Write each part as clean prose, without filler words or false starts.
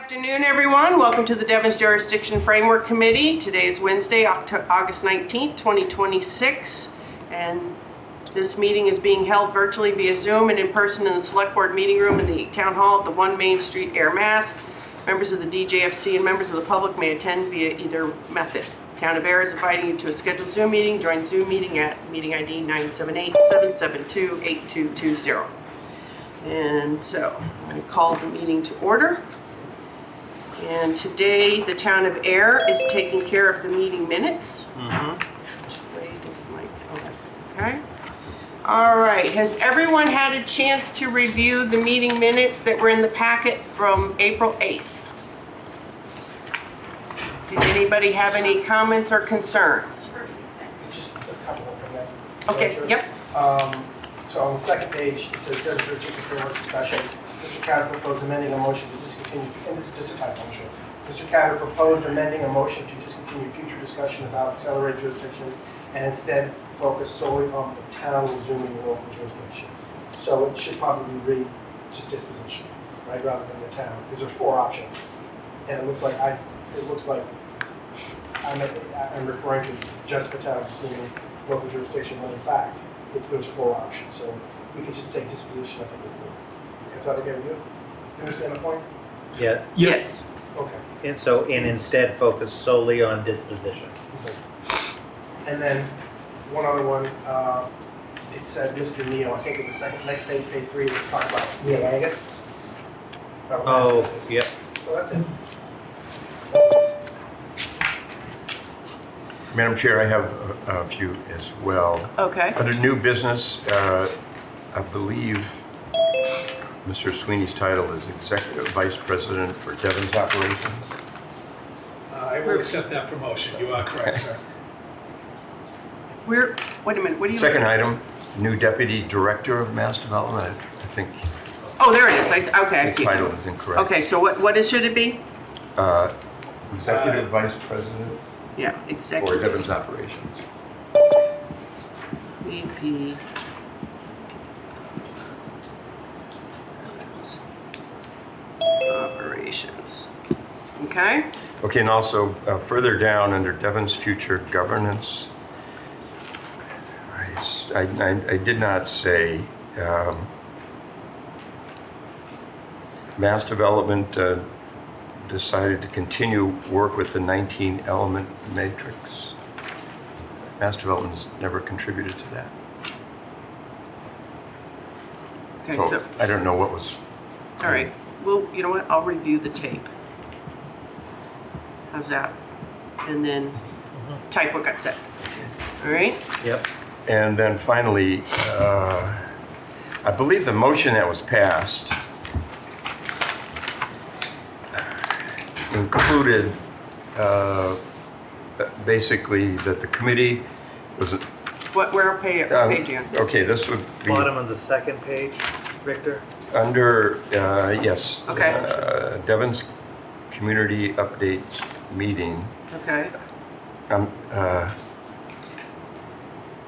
Afternoon, everyone. Welcome to the Devens Jurisdiction Framework Committee. Today is Wednesday, August 19th, 2026, and this meeting is being held virtually via Zoom and in person in the Select Board Meeting Room in the Town Hall at the 1 Main Street, Air, Mass. Members of the DJFC and members of the public may attend via either method. Town of Air is inviting you to a scheduled Zoom meeting. Join Zoom meeting at meeting ID 978-772-8220. And so I'm going to call the meeting to order. And today, the Town of Air is taking care of the meeting minutes. Okay. All right. Has everyone had a chance to review the meeting minutes that were in the packet from April 8th? Did anybody have any comments or concerns? Just a couple of them. Okay. Yep. So on the second page, it says Devens Jurisdiction Framework discussion. Mr. Catter proposed amending a motion to discontinue, and this is just a typo, I'm sure. Mr. Catter proposed amending a motion to discontinue future discussion about accelerated jurisdiction and instead focus solely on the town resuming local jurisdiction. So it should probably read just disposition, right, rather than the town, because there's four options. And it looks like I'm referring to just the town resuming local jurisdiction, when in fact, if there's four options. So we could just say disposition of the report. Is that okay with you? You understand the point? Yeah. Yes. Okay. And so, and instead focus solely on disposition. Okay. And then one other one, it said Mr. Neal, I think in the next page, page 3, it was talking about Neil Angus. Oh, yep. So that's it. Madam Chair, I have a few as well. Okay. Under new business, I believe Mr. Sweeney's title is Executive Vice President for Devens Operations. I will accept that promotion. You are correct, sir. Wait a minute. What do you? Second item, new Deputy Director of Mass Development. I think Oh, there it is. Okay, I the see. title is incorrect. Okay, so what should it be? Executive Vice President Yeah, for executive Devens Operations. VP. Operations. Okay. Okay, and also further down under Devens Future Governance, I did not say Mass Development decided to continue work with the 19-element matrix. Mass Development has never contributed to that. Okay, So so, I don't know what was. all right. Well, you know what? I'll review the tape. How's that? And then type what got said. All right? Yep. And then finally, I believe the motion that was passed included basically that the committee was. Where page are you on? Okay, this would be Bottom of the second page, Victor. under, yes. Okay. Devens Community Updates Meeting. Okay.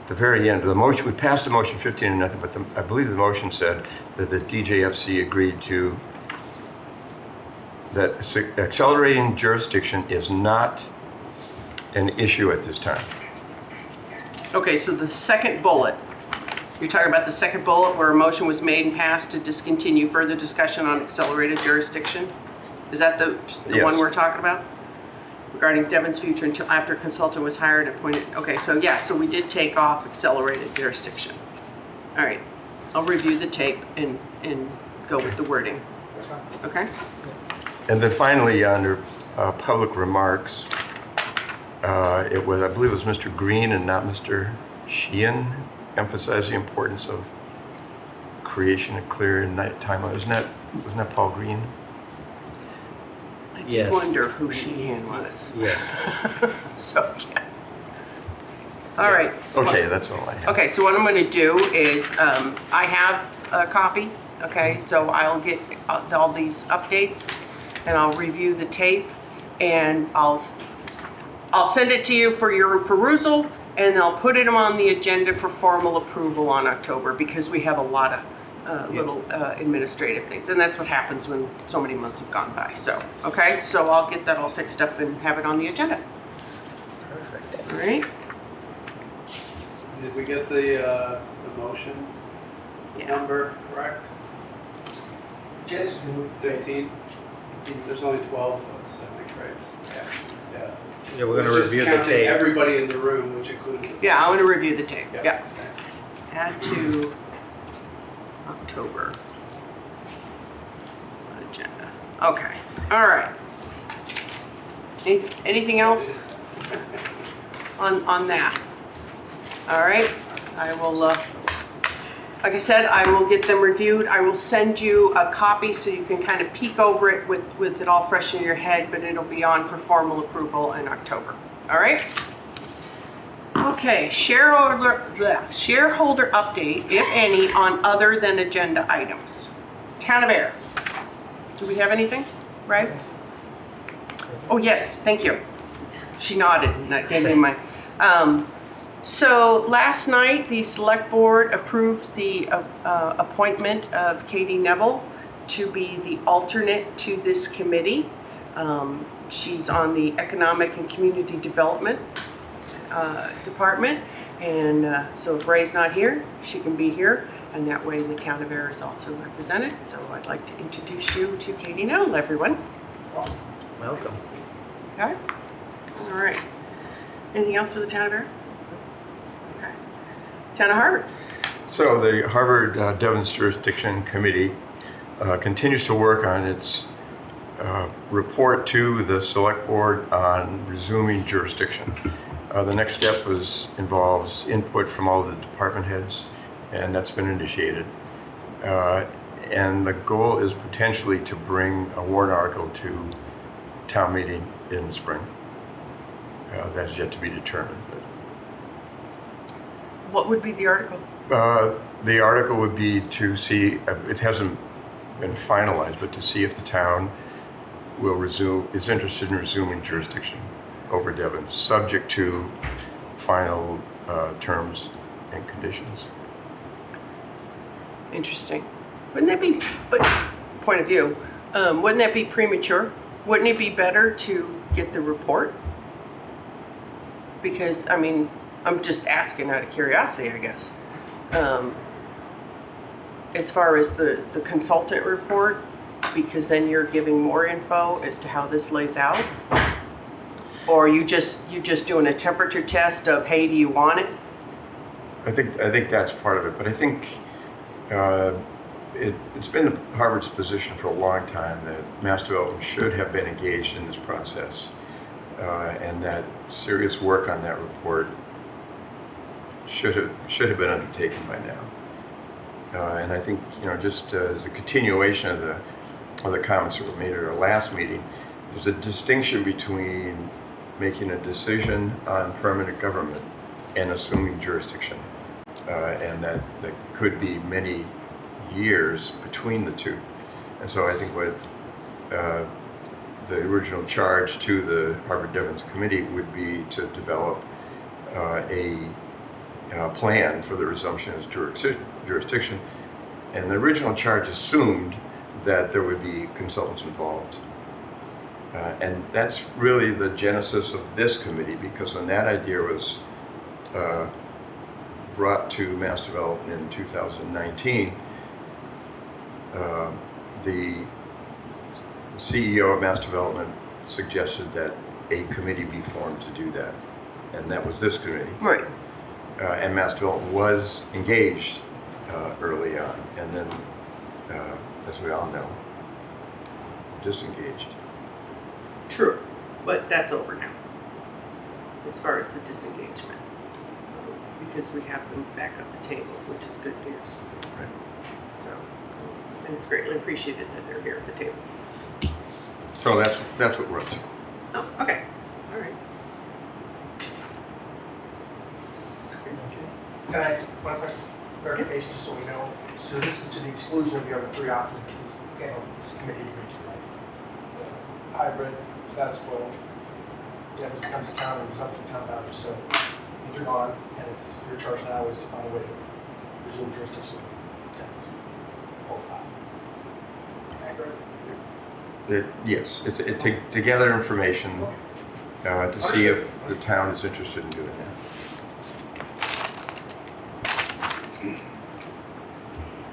The very end of the motion, we passed the motion 15-0, but I believe the motion said that the DJFC agreed to that accelerating jurisdiction is not an issue at this time. Okay, so the second bullet, you're talking about the second bullet where a motion was made and passed to discontinue further discussion on accelerated jurisdiction? Is that the Yes. one we're talking about? Regarding Devens Future until after consultant was hired and appointed. Okay, so yeah, so we did take off accelerated jurisdiction. All right, I'll review the tape and go with the wording. Okay? And then finally, under public remarks, it was, I believe it was Mr. Green and not Mr. Sheehan, emphasized the importance of creation of clear and night timeline. Wasn't that Paul Green? I did Yes. wonder who Sheehan was. Yeah. So, yeah. All right. Okay, that's all I have. Okay, so what I'm going to do is, I have a copy, okay? So I'll get all these updates, and I'll review the tape, and I'll send it to you for your perusal, and I'll put it on the agenda for formal approval on October, because we have a lot of little administrative things. And that's what happens when so many months have gone by. So, okay, so I'll get that all fixed up and have it on the agenda. Perfect. All right? Did we get the motion Yeah. number correct? Genesis moved 13? There's only 12 of us, I think, right? Yeah. Yeah, we're gonna It's just review the counting tape. everybody in the room, which includes. Yeah, I want to review the tape. Yeah. Yeah. Add to October agenda. Okay, all right. Anything else on that? All right, I will, like I said, I will get them reviewed. I will send you a copy so you can kind of peek over it with it all fresh in your head, but it'll be on for formal approval in October. All right? Okay, shareholder update, if any, on other than agenda items. Town of Air. Do we have anything, right? Oh, yes, thank you. She nodded and I gave me my, so last night, the select board approved the appointment of Katie Neville to be the alternate to this committee. She's on the Economic and Community Development Department. And so if Ray's not here, she can be here. And that way the town of Air is also represented. So I'd like to introduce you to Katie Neville, everyone. Welcome. Okay? All right. Anything else for the town of Air? Okay. Town of Harvard. So the Harvard Devens Jurisdiction Committee continues to work on its report to the Select Board on resuming jurisdiction. The next step involves input from all the department heads, and that's been initiated. And the goal is potentially to bring a warrant article to town meeting in the spring. That is yet to be determined. What would be the article? The article would be to see, it hasn't been finalized, but to see if the town is interested in resuming jurisdiction over Devens, subject to final terms and conditions. Interesting. Wouldn't that be, but point of view, wouldn't that be premature? Wouldn't it be better to get the report? Because, I mean, I'm just asking out of curiosity, I guess. As far as the consultant report, because then you're giving more info as to how this lays out? Or you just doing a temperature test of, hey, do you want it? I think that's part of it, but I think it's been Harvard's position for a long time that Mass Development should have been engaged in this process, and that serious work on that report should have been undertaken by now. And I think, just as a continuation of the comments that were made at our last meeting, there's a distinction between making a decision on permanent government and assuming jurisdiction, and that could be many years between the two. And so I think what the original charge to the Harvard Devens Committee would be to develop a plan for the resumption of jurisdiction. And the original charge assumed that there would be consultants involved. And that's really the genesis of this committee, because when that idea was brought to Mass Development in 2019, the CEO of Mass Development suggested that a committee be formed to do that, and that was this committee. Right. And Mass Development was engaged early on, and then, as we all know, disengaged. True, but that's over now, as far as the disengagement, because we have them back at the table, which is good news. Right. So, and it's greatly appreciated that they're here at the table. So that's what we're up to. Oh, okay, all right. Can I ask one question, clarification, just so we know? So this is to the exclusion of the other three options that this committee agreed to, right? The hybrid, status quo, Devens becomes a town and resumption of town boundaries. So these are gone, and it's your charge now is to find a way to resume jurisdiction. full stop. Accurate? Yes, it's to gather information to see if the town is interested in doing that.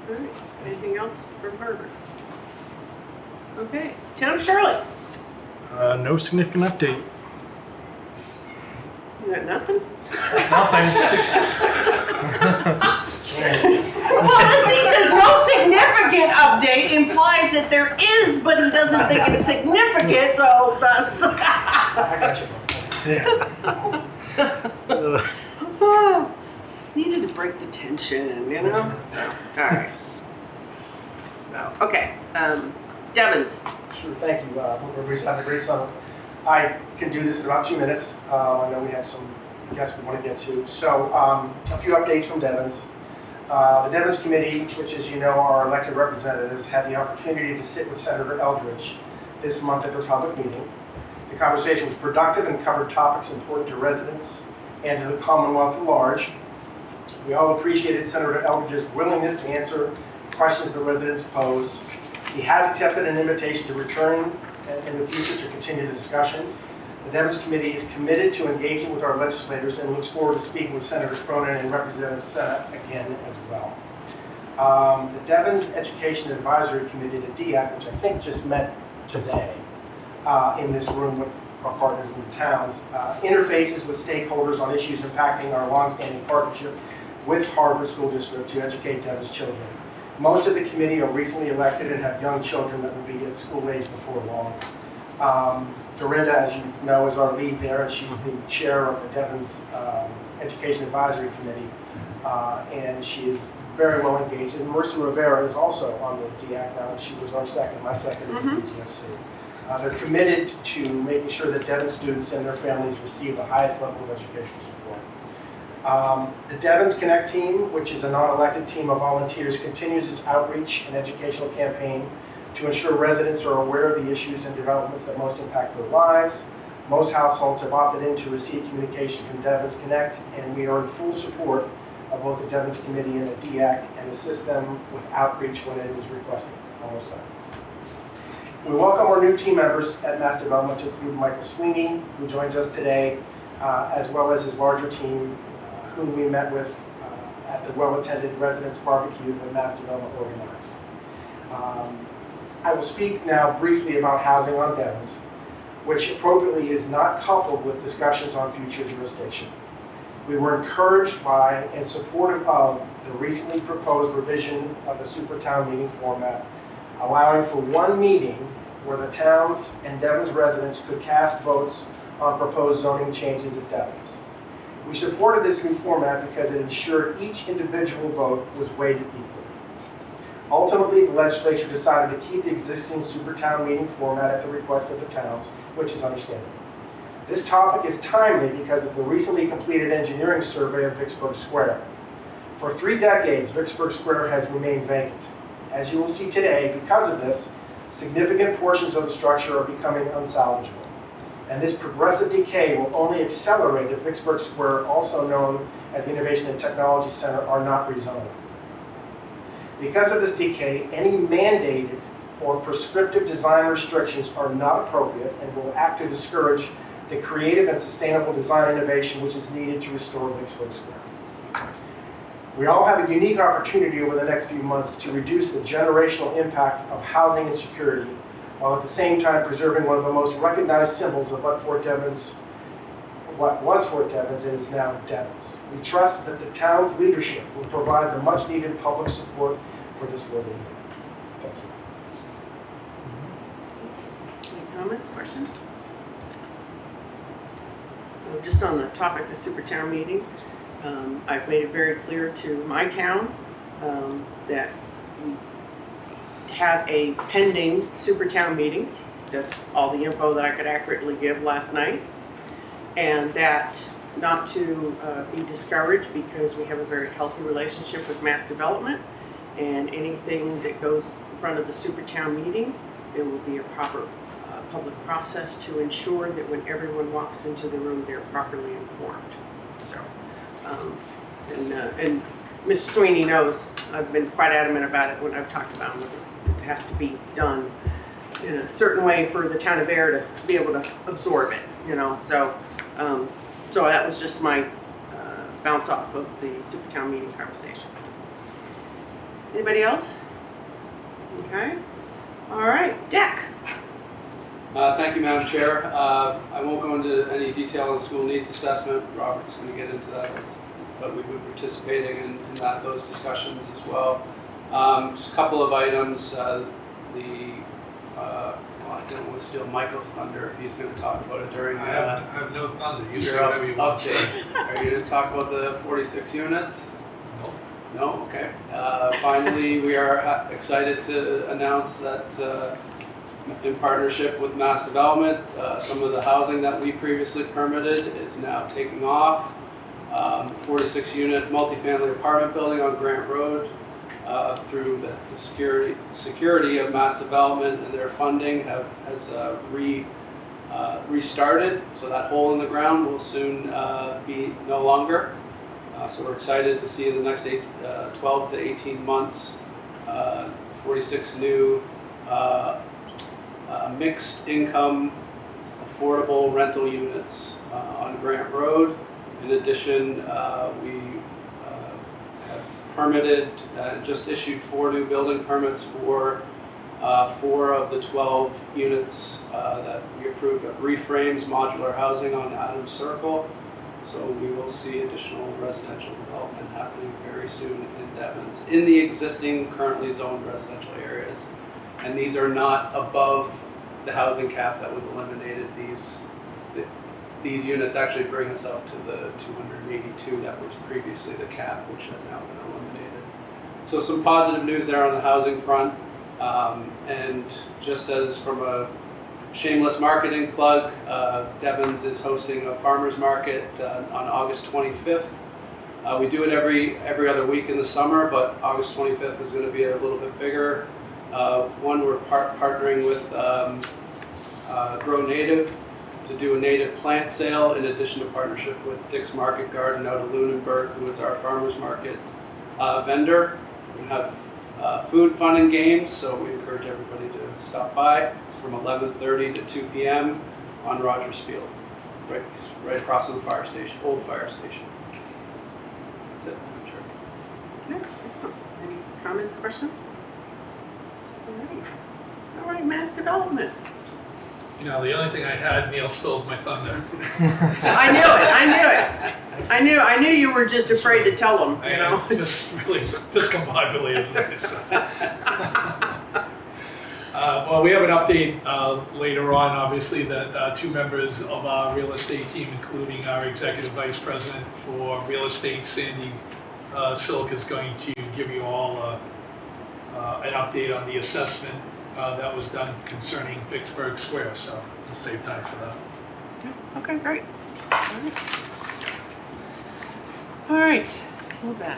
All right. Anything else from Herbert? Okay. Town of Charlotte. No significant update. You got nothing? Nothing. Well, if he says no significant update implies that there is, but he doesn't think it's significant, so thus. I got you. Oh, needed to break the tension, you know? All right. So, okay. Devens. Sure, thank you. Hope everybody's having a great summer. I can do this in about 2 minutes. I know we have some guests we want to get to. So, a few updates from Devens. The Devens Committee, which, as you know, are elected representatives, had the opportunity to sit with Senator Eldridge this month at their public meeting. The conversation was productive and covered topics important to residents and to the Commonwealth at large. We all appreciated Senator Eldridge's willingness to answer questions that residents posed. He has accepted an invitation to return in the future to continue the discussion. The Devens Committee is committed to engaging with our legislators and looks forward to speaking with Senator Cronin and Representative Senna again as well. The Devens Education Advisory Committee, the DEAC, which I think just met today in this room with our partners in the towns, interfaces with stakeholders on issues impacting our longstanding partnership with Harvard School District to educate Devens children. Most of the committee are recently elected and have young children that will be at school age before long. Dorinda, as you know, is our lead there, and she's the chair of the Devens Education Advisory Committee, and she is very well engaged. And Marissa Rivera is also on the DEAC now, and she was my second at the DTFC. They're committed to making sure that Devens students and their families receive the highest level of educational support. The Devens Connect team, which is a non-elected team of volunteers, continues its outreach and educational campaign to ensure residents are aware of the issues and developments that most impact their lives. Most households have opted in to receive communication from Devens Connect, and we are in full support of both the Devens Committee and the DEAC and assist them with outreach when it is requested. Almost done. We welcome our new team members at Mass Development to include Michael Sweeney, who joins us today, as well as his larger team, whom we met with at the well-attended residents barbecue that Mass Development organized. I will speak now briefly about housing on Devens, which appropriately is not coupled with discussions on future jurisdiction. We were encouraged by and supportive of the recently proposed revision of the Supertown meeting format, allowing for one meeting where the towns and Devens residents could cast votes on proposed zoning changes at Devens. We supported this new format because it ensured each individual vote was weighted equally. Ultimately, the legislature decided to keep the existing Supertown meeting format at the request of the towns, which is understandable. This topic is timely because of the recently completed engineering survey of Vicksburg Square. For 3 decades, Vicksburg Square has remained vacant. As you will see today, because of this, significant portions of the structure are becoming unsalvageable. And this progressive decay will only accelerate if Vicksburg Square, also known as the Innovation and Technology Center, are not rezoned. Because of this decay, any mandated or prescriptive design restrictions are not appropriate and will act to discourage the creative and sustainable design innovation which is needed to restore Vicksburg Square. We all have a unique opportunity over the next few months to reduce the generational impact of housing insecurity, while at the same time preserving one of the most recognized symbols of what was Fort Devens is now Devens. We trust that the town's leadership will provide the much needed public support for this worthy event. Thank you. Any comments, questions? So just on the topic of Supertown meeting, I've made it very clear to my town that we have a pending Supertown meeting. That's all the info that I could accurately give last night. And that not to be discouraged because we have a very healthy relationship with Mass Development, and anything that goes in front of the Supertown meeting, there will be a proper public process to ensure that when everyone walks into the room, they're properly informed. So, and Mr. Sweeney knows I've been quite adamant about it when I've talked about it. It has to be done in a certain way for the town of Bear to be able to absorb it, so that was just my bounce off of the super town meeting conversation. Anybody else? Okay. All right, Deck. Thank you, Madam Chair. I won't go into any detail on the school needs assessment. Robert's going to get into that, but we will be participating in those discussions as well. Just a couple of items. I didn't want to steal Michael's thunder if he's going to talk about it during I have no thunder. You say your whatever you want. update. Are you going to talk about the 46 units? No. No? Okay. Finally, we are excited to announce that in partnership with Mass Development, some of the housing that we previously permitted is now taking off. 46-unit multifamily apartment building on Grant Road through the security of Mass Development and their funding has restarted. So that hole in the ground will soon be no longer. So we're excited to see in the next 12 to 18 months 46 new mixed income affordable rental units on Grant Road. In addition, we have permitted, just issued 4 new building permits for 4 of the 12 units that we approved of reframes modular housing on Adams Circle. So we will see additional residential development happening very soon in Devens in the existing currently zoned residential areas. And these are not above the housing cap that was eliminated. These units actually bring us up to the 282 that was previously the cap, which has now been eliminated. So some positive news there on the housing front. And just as from a shameless marketing plug, Devens is hosting a farmers market on August 25th. We do it every other week in the summer, but August 25th is going to be a little bit bigger. One, we're partnering with Grow Native to do a native plant sale, in addition to partnership with Dick's Market Garden out of Lunenburg, who is our farmers market vendor. We have food, fun, and games, so we encourage everybody to stop by. It's from 11:30 to 2 p.m. on Rogers Field, right across from the fire station, old fire station. That's it. I'm sure. Yeah, excellent. Any comments, questions? All right, Mass Development. The only thing I had, Neil stole my thunder. I knew it. I knew you were just afraid to tell them, I am just really discombobulated with this. Well, we have an update later on, obviously, that 2 members of our real estate team, including our executive vice president for real estate, Sandy Silk, is going to give you all an update on the assessment that was done concerning Vicksburg Square, so we'll save time for that. Okay, great. All right, well then,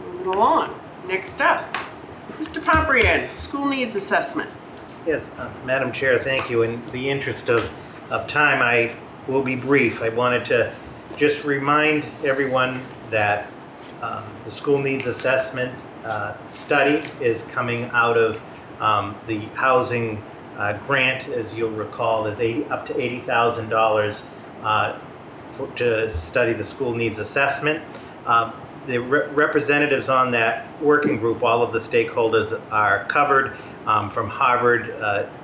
moving along. Next up, Mr. Pomprian, school needs assessment. Yes, Madam Chair, thank you. In the interest of time, I will be brief. I wanted to just remind everyone that the school needs assessment study is coming out of the housing grant, as you'll recall, is up to $80,000 to study the school needs assessment. The representatives on that working group, all of the stakeholders are covered, from Harvard,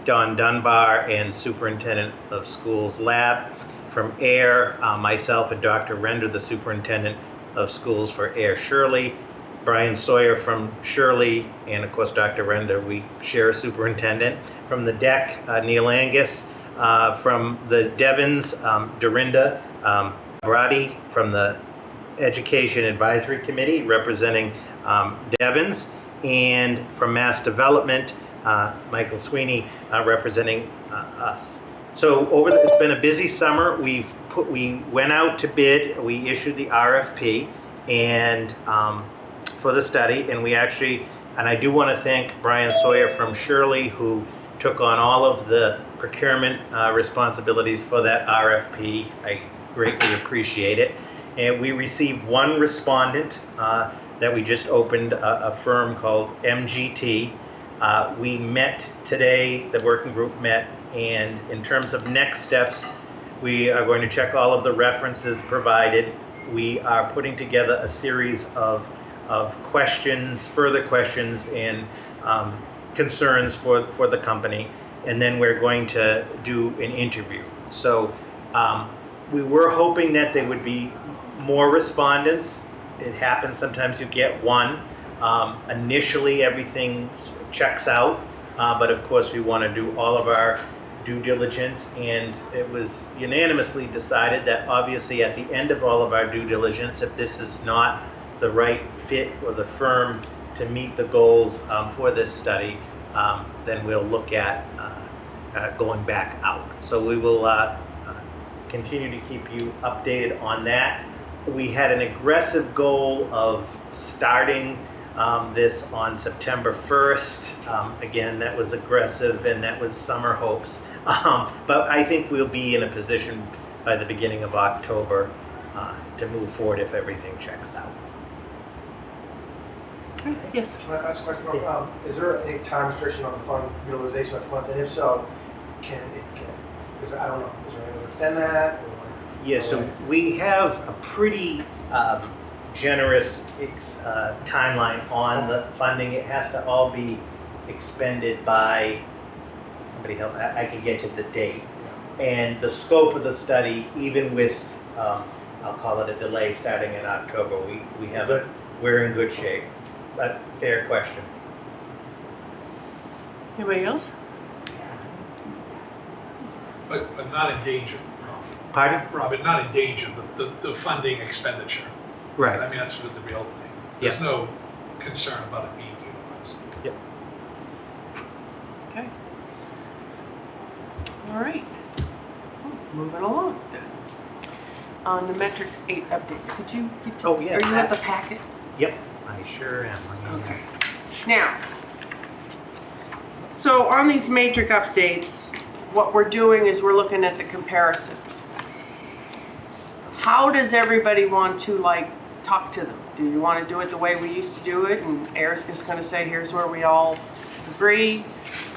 Don Dunbar and Superintendent of Schools Lab. From AIR, myself and Dr. Render, the Superintendent of Schools for AIR Shirley. Brian Sawyer from Shirley, and of course Dr. Render, we share a superintendent. From the DEC, Neil Angus. From the Devens, Dorinda Brady from the Education Advisory Committee representing Devens. And from Mass Development, Michael Sweeney representing us. So it's been a busy summer. We went out to bid, we issued the RFP, and for the study, and we actually, and I do want to thank Brian Sawyer from Shirley, who took on all of the procurement responsibilities for that RFP. I greatly appreciate it. And we received 1 respondent. that we just opened a firm called MGT. We met today, the working group met, and in terms of next steps, we are going to check all of the references provided. We are putting together a series of questions, further questions and concerns for the company, and then we're going to do an interview. So we were hoping that there would be more respondents. It happens sometimes you get one. Initially everything checks out, but of course we want to do all of our due diligence, and it was unanimously decided that obviously at the end of all of our due diligence, if this is not the right fit or the firm to meet the goals for this study, then we'll look at going back out. So we will continue to keep you updated on that. We had an aggressive goal of starting this on September 1st. Again, that was aggressive and that was summer hopes. But I think we'll be in a position by the beginning of October to move forward if everything checks out. Yes. Can I ask a question? Is there any time restriction on the funds, utilization of the funds? And if so, is there, I don't know, is there any way to extend that? Or, Yeah, so we have a pretty generous timeline on the funding. It has to all be expended by, somebody help, I can get to the date. And the scope of the study, even with, I'll call it a delay starting in October, we have we're in good shape. But fair question. Anybody else? But not in danger, Pardon? Robert, not in danger, but the funding expenditure. Right. I mean, that's the real thing. There's no concern about it being utilized. Yep. Okay. All right. Moving along then. On the metrics 8 updates, could you get to, Oh, yes. are you at the packet? Yep, I sure am. Okay. Now, so on these matrix updates, what we're doing is we're looking at the comparisons. How does everybody want to talk to them? Do you want to do it the way we used to do it and Eric's just going to say here's where we all agree?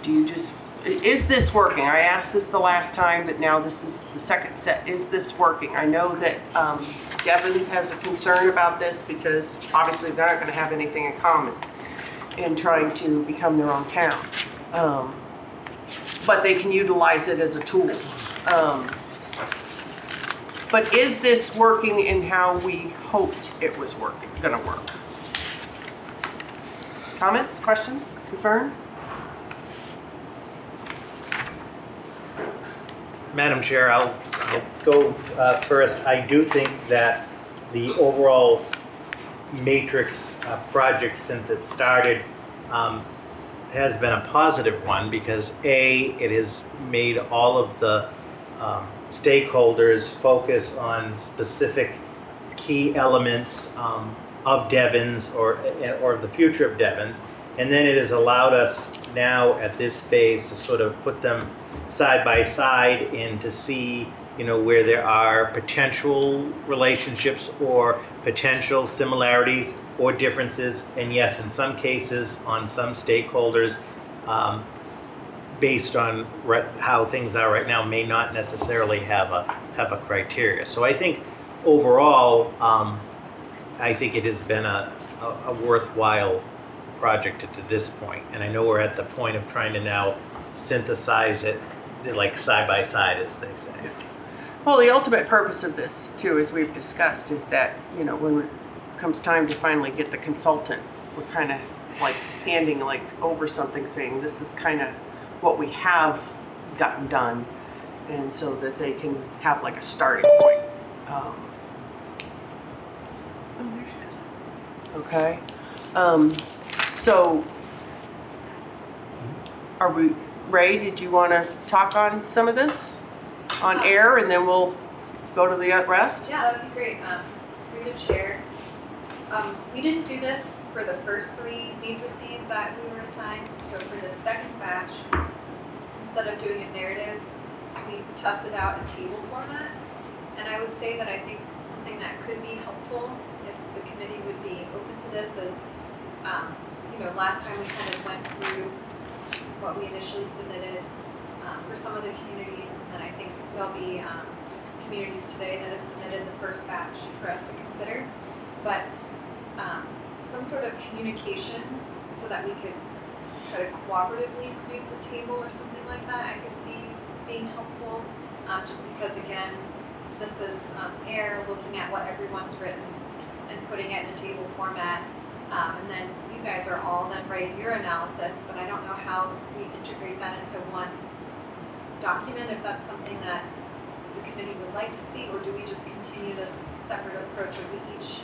Do you just, is this working? I asked this the last time, but now this is the second set. Is this working? I know that Devens has a concern about this because obviously they're not going to have anything in common in trying to become their own town. But they can utilize it as a tool. But is this working in how we hoped it was gonna work? Comments, questions, concerns? Madam Chair, I'll go first. I do think that the overall matrix project since it started has been a positive one because it has made all of the stakeholders focus on specific key elements of Devens or the future of Devens, and then it has allowed us now at this phase to sort of put them side by side and to see where there are potential relationships or potential similarities or differences, and yes, in some cases on some stakeholders based on how things are right now may not necessarily have a criteria. So I think overall, I think it has been a worthwhile project to this point. And I know we're at the point of trying to now synthesize it like side by side, as they say. Well, the ultimate purpose of this too, as we've discussed, is that, when it comes time to finally get the consultant, we're kind of handing over something saying this is kind of what we have gotten done, and so that they can have a starting point. Okay. So are we, Ray, did you want to talk on some of this on air, and then we'll go to the rest? Yeah, that'd be great. Through the chair. We didn't do this for the first 3 matrices that we were assigned. So for the second batch, instead of doing a narrative, we tested out a table format. And I would say that I think something that could be helpful if the committee would be open to this as, last time we kind of went through what we initially submitted for some of the communities, and I think there'll be communities today that have submitted the first batch for us to consider. But some sort of communication so that we could try to cooperatively produce a table or something like that, I could see being helpful. Just because, again, this is air looking at what everyone's written and putting it in a table format. And then you guys are all then writing your analysis, but I don't know how we integrate that into one document, if that's something that the committee would like to see, or do we just continue this separate approach where we each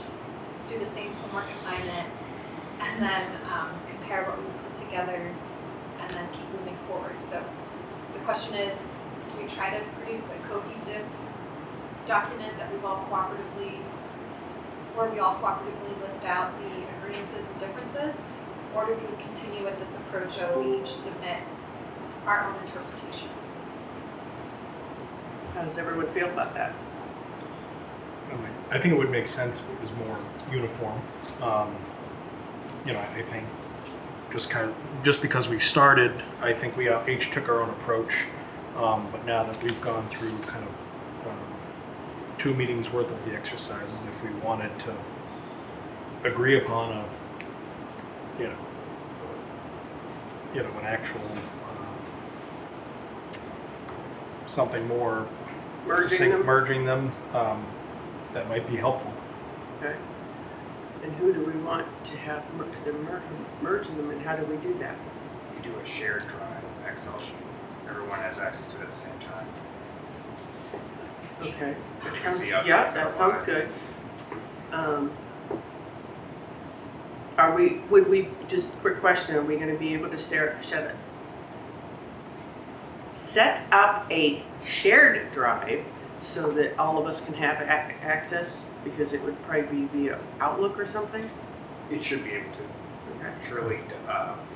do the same homework assignment and then compare what we put together and then keep moving forward. So the question is, do we try to produce a cohesive document that where we all cooperatively list out the agreeances and differences, or do we continue with this approach of we each submit our own interpretation? How does everyone feel about that? I think it would make sense if it was more uniform. I think just because we started, I think we each took our own approach. But now that we've gone through kind of 2 meetings worth of the exercises, if we wanted to agree upon an actual something more merging them, that might be helpful. Okay. And who do we want to have merging them, and how do we do that? You do a shared drive Excel sheet. Everyone has access to it at the same time. Okay. And you can see updates. Yeah, that sounds good. Would we, just a quick question, are we going to be able to set up a shared drive so that all of us can have access? Because it would probably be via Outlook or something? It should be able to. Okay. Surely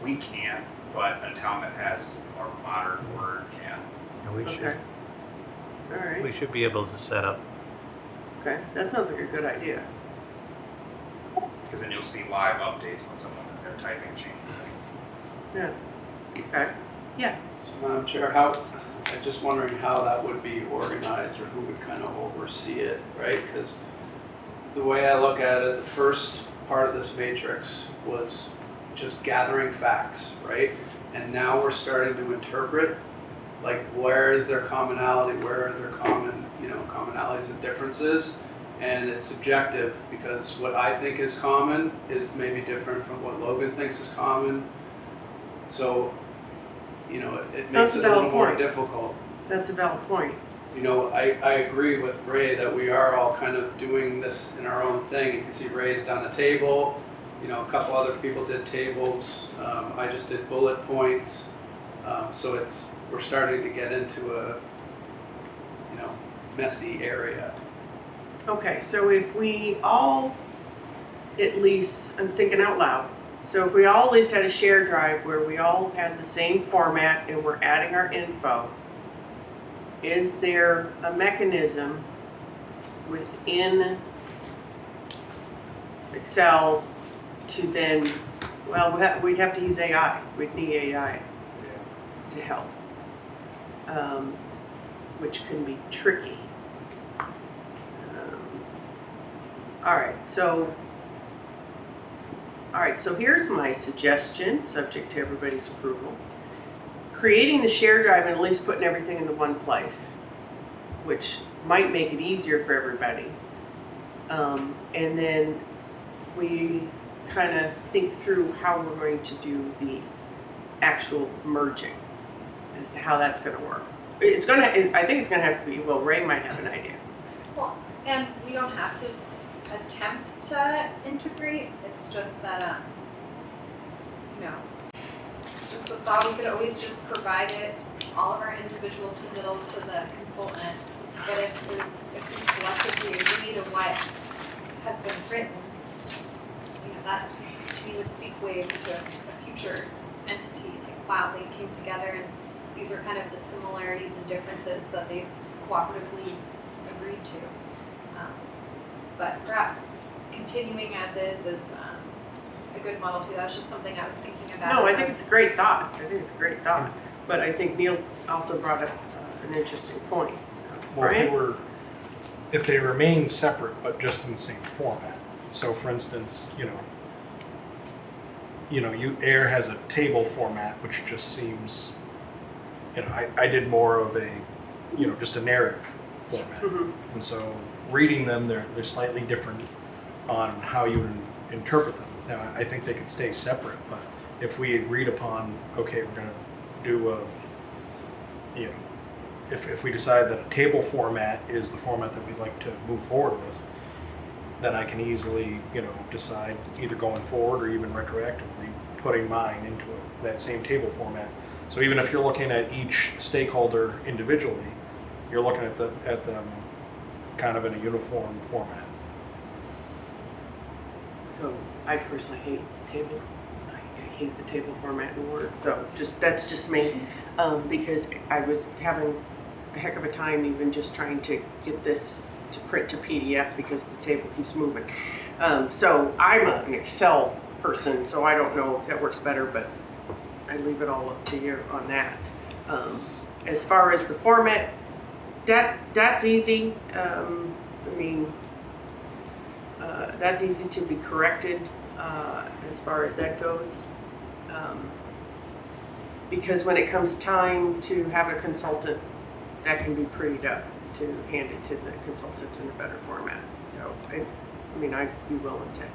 we can, but a town that has more modern Word can. And we Okay. All right. we should be able to set up. Okay. That sounds like a good idea. Because then you'll see live updates when someone's in there typing, changing things. Yeah. Okay. Yeah. So, Madam Chair, I'm just wondering how that would be organized, or who would kind of oversee it, right? Because the way I look at it, the first part of this matrix was just gathering facts, right? And now we're starting to interpret, like, where is there commonality, where are there commonalities and differences, and it's subjective because what I think is common is maybe different from what Logan thinks is common. So, it makes it a little more difficult. That's a valid point. I agree with Ray that we are all kind of doing this in our own thing. You can see Ray's done a table. A couple other people did tables. I just did bullet points. So we're starting to get into a, messy area. Okay, so if we all, at least, I'm thinking out loud, so if we all at least had a shared drive where we all had the same format and we're adding our info, is there a mechanism within Excel to then, we'd have to use AI. We'd need AI to help, which can be tricky. All right, so here's my suggestion, subject to everybody's approval. Creating the shared drive and at least putting everything in the one place, which might make it easier for everybody. And then we kind of think through how we're going to do the actual merging as to how that's going to work. I think it's going to have to be, Ray might have an idea. Well, and we don't have to attempt to integrate. It's just that, just the thought we could always just provide it, all of our individual submittals to the consultant. But if we collectively agree to what has been written, that to me would speak waves to a future entity. Like, wow, they came together and these are kind of the similarities and differences that they've cooperatively agreed to. but perhaps continuing as is a good model too. That's just something I was thinking about. No, I as think it's a great thought. I think it's a great thought. But I think Neil's also brought up an interesting point. So, Well, Brian? if they remain separate but just in the same format. So for instance, AIR has a table format which just seems, I did more of a, just a narrative format. Mhm. And so reading them, they're slightly different on how you interpret them. Now, I think they could stay separate, but if we agreed upon, okay, we're going to do if we decide that a table format is the format that we'd like to move forward with, then I can easily, decide either going forward or even retroactively putting mine into that same table format. So even if you're looking at each stakeholder individually, you're looking at them kind of in a uniform format. So I personally hate tables. I hate the table format in Word. So that's just me, because I was having a heck of a time even just trying to get this to print to PDF because the table keeps moving. So I'm an Excel person, so I don't know if that works better, but I leave it all up to you on that. As far as the format, that's easy. That's easy to be corrected as far as that goes. Because when it comes time to have a consultant, that can be prettied up to hand it to the consultant in a better format. So, I'd be willing to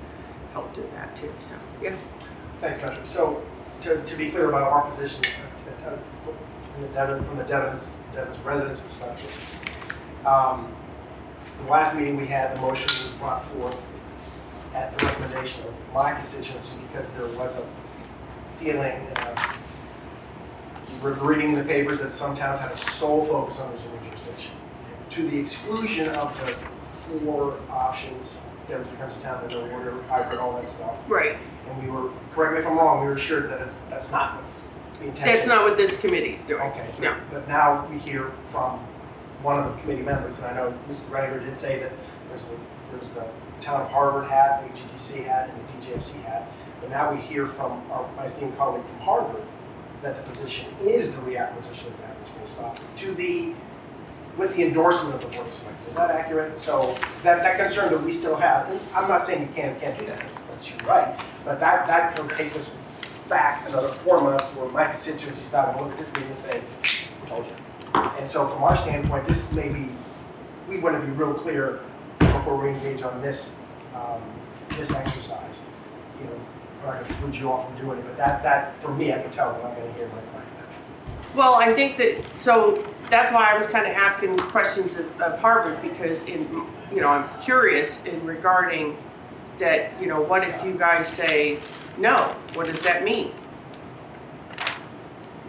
help do that too. So, yeah. Thanks, Patrick. So, to be clear about our position from the Devens residents' perspective, the last meeting we had, the motion was brought forth at the recommendation of my constituency because there was a feeling, reading the papers, that some towns had a sole focus on the zoning jurisdiction, to the exclusion of the 4 options. Devens becomes a town, no order, hybrid, all that stuff. Right. And we were, correct me if I'm wrong, we were assured that that's not what's the intention. That's not what this committee's doing. Okay. No. But now we hear from one of the committee members, and I know Mrs. Rediger did say that there's the town of Harvard hat, HGTC hat, and the DJFC hat. But now we hear from my esteemed colleague from Harvard that the position is the reacquisition of Devens full stop with the endorsement of the Board of Selectmen. Is that accurate? So that concern that we still have, and I'm not saying you can't do that, that's your right, but that takes us back another 4 months where my constituencies out and look at this meeting and say, we told you. And so from our standpoint, this may be, we want to be real clear before we engage on this exercise. We're not going to preclude you all from doing it, but that for me, I can tell when I'm going to hear my client. Well, I think so that's why I was kind of asking questions of Harvard, because I'm curious in regarding that, what if you guys say no? What does that mean?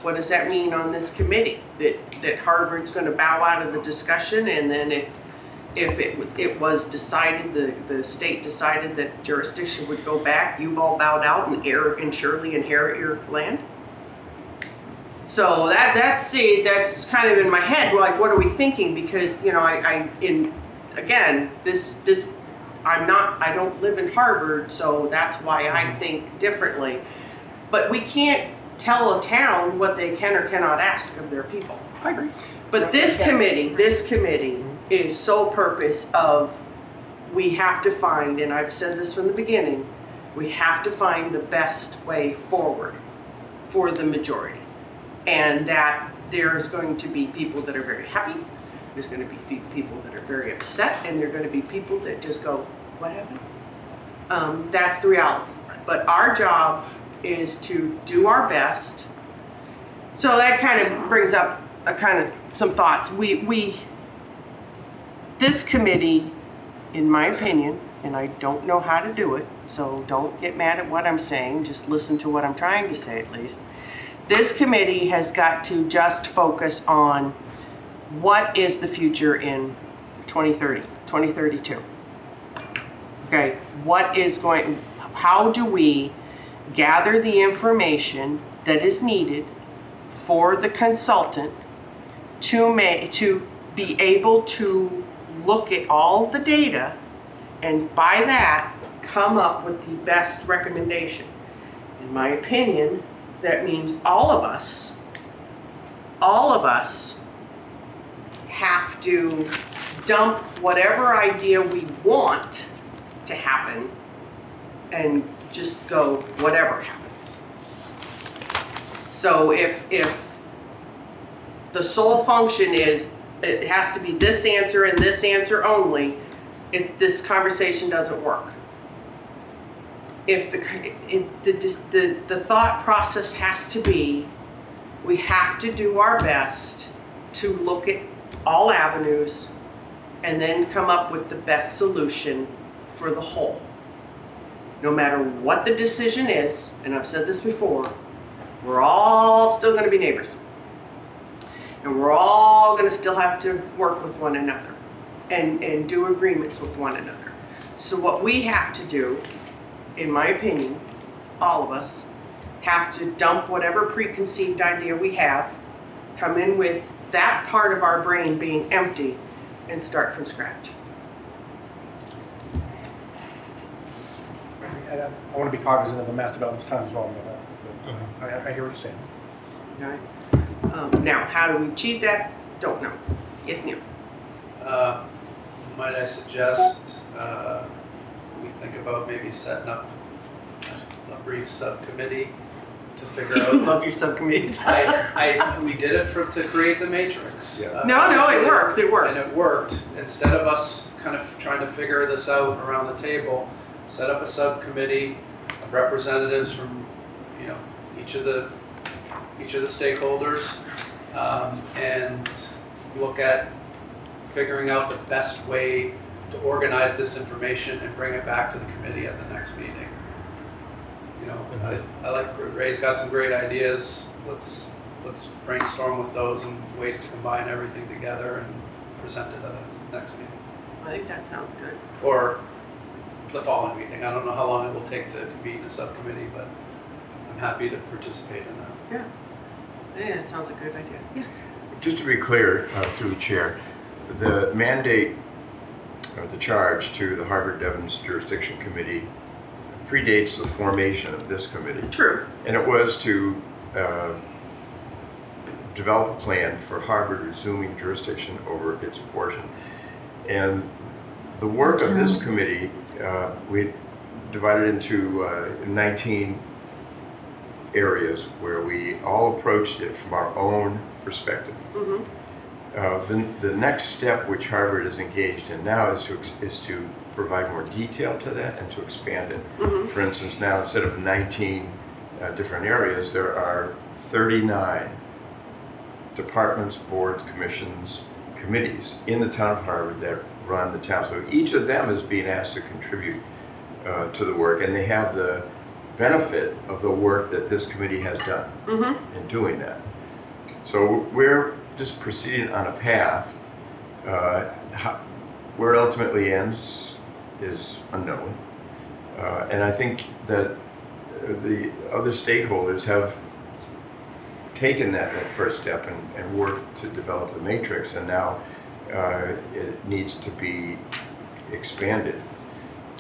What does that mean on this committee? That Harvard's going to bow out of the discussion, and then if it was decided, the state decided that jurisdiction would go back, you've all bowed out and surely inherit your land? So that's kind of in my head. Like, what are we thinking? Because I don't live in Harvard, so that's why I think differently. But we can't tell a town what they can or cannot ask of their people. I agree. But this committee is sole purpose of, we have to find, and I've said this from the beginning, we have to find the best way forward for the majority. And that there's going to be people that are very happy, there's going to be people that are very upset, and there are going to be people that just go, what happened? That's the reality. But our job is to do our best. So that kind of brings up some thoughts. This committee, in my opinion, and I don't know how to do it, so don't get mad at what I'm saying, just listen to what I'm trying to say at least. This committee has got to just focus on what is the future in 2030, 2032. Okay, how do we gather the information that is needed for the consultant to be able to look at all the data And by that, come up with the best recommendation. In my opinion, that means all of us have to dump whatever idea we want to happen and just go whatever happens. So if the sole function is it has to be this answer and this answer only, this conversation doesn't work. If the thought process has to be, we have to do our best to look at all avenues and then come up with the best solution for the whole. No matter what the decision is, and I've said this before, we're all still going to be neighbors. And we're all going to still have to work with one another and do agreements with one another. So what we have to do, in my opinion, all of us, have to dump whatever preconceived idea we have, come in with that part of our brain being empty, and start from scratch. And I want to be cognizant of the master balance time as well. But I hear what you're saying. All right. Now, how do we achieve that? Don't know. Yes, Neil. Might I suggest we think about maybe setting up a brief subcommittee to figure I out. love your subcommittees. We did it to create the matrix. Yeah. No, it works. It works. And it worked. Instead of us kind of trying to figure this out around the table, set up a subcommittee of representatives from, each of the stakeholders, and look at figuring out the best way to organize this information and bring it back to the committee at the next meeting. I like Ray's got some great ideas. Let's brainstorm with those and ways to combine everything together and present it at the next meeting. I think that sounds good. Or the following meeting. I don't know how long it will take to convene a subcommittee, but I'm happy to participate in that. Yeah, that sounds a good idea. Yes. Just to be clear, through the chair, the mandate or the charge to the Harvard-Devens Jurisdiction Committee predates the formation of this committee. True. And it was to develop a plan for Harvard resuming jurisdiction over its portion. And the work of this committee, we divided into 19 areas where we all approached it from our own perspective. Mm-hmm. The next step which Harvard is engaged in now is to provide more detail to that and to expand it. Mm-hmm. For instance, now instead of 19 different areas, there are 39 departments, boards, commissions, committees in the town of Harvard that run the town. So each of them is being asked to contribute to the work, and they have the benefit of the work that this committee has done Mm-hmm. in doing that. So we're just proceeding on a path. Where it ultimately ends is unknown. And I think that the other stakeholders have taken that first step and worked to develop the matrix, and now it needs to be expanded.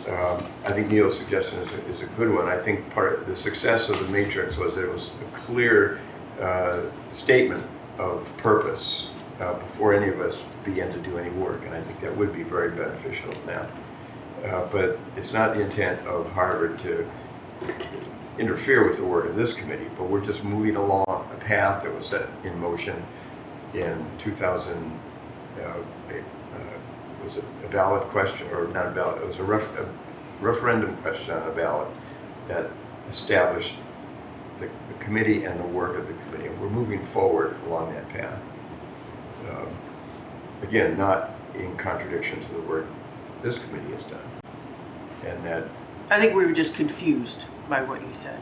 I think Neil's suggestion is a good one. I think part of the success of the matrix was that it was a clear statement of purpose before any of us began to do any work, and I think that would be very beneficial now. But it's not the intent of Harvard to interfere with the work of this committee, but we're just moving along a path that was set in motion in 2000. Was it a ballot question, or not a ballot? It was a referendum question on a ballot that established the committee and the work of the committee. And we're moving forward along that path. Again, not in contradiction to the work this committee has done. And that I think we were just confused by what you said.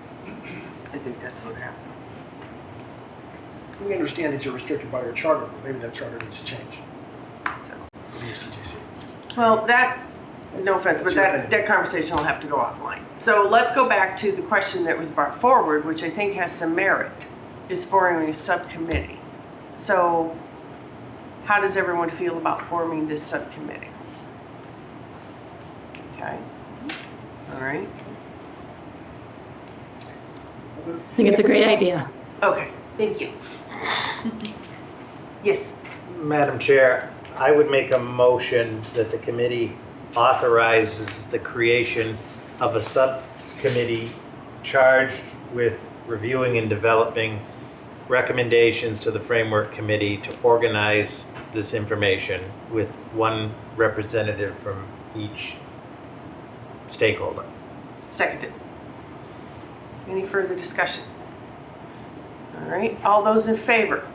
I think that's what happened. We understand that you're restricted by your charter, but maybe that charter needs to change. The UCTC. Well, no offense, but that conversation will have to go offline. So let's go back to the question that was brought forward, which I think has some merit, is forming a subcommittee. So how does everyone feel about forming this subcommittee? Okay. All right. I think it's a great idea. Okay, thank you. Yes. Madam Chair, I would make a motion that the committee authorizes the creation of a subcommittee charged with reviewing and developing recommendations to the Framework Committee to organize this information with one representative from each stakeholder. Seconded. Any further discussion? All right, all those in favor?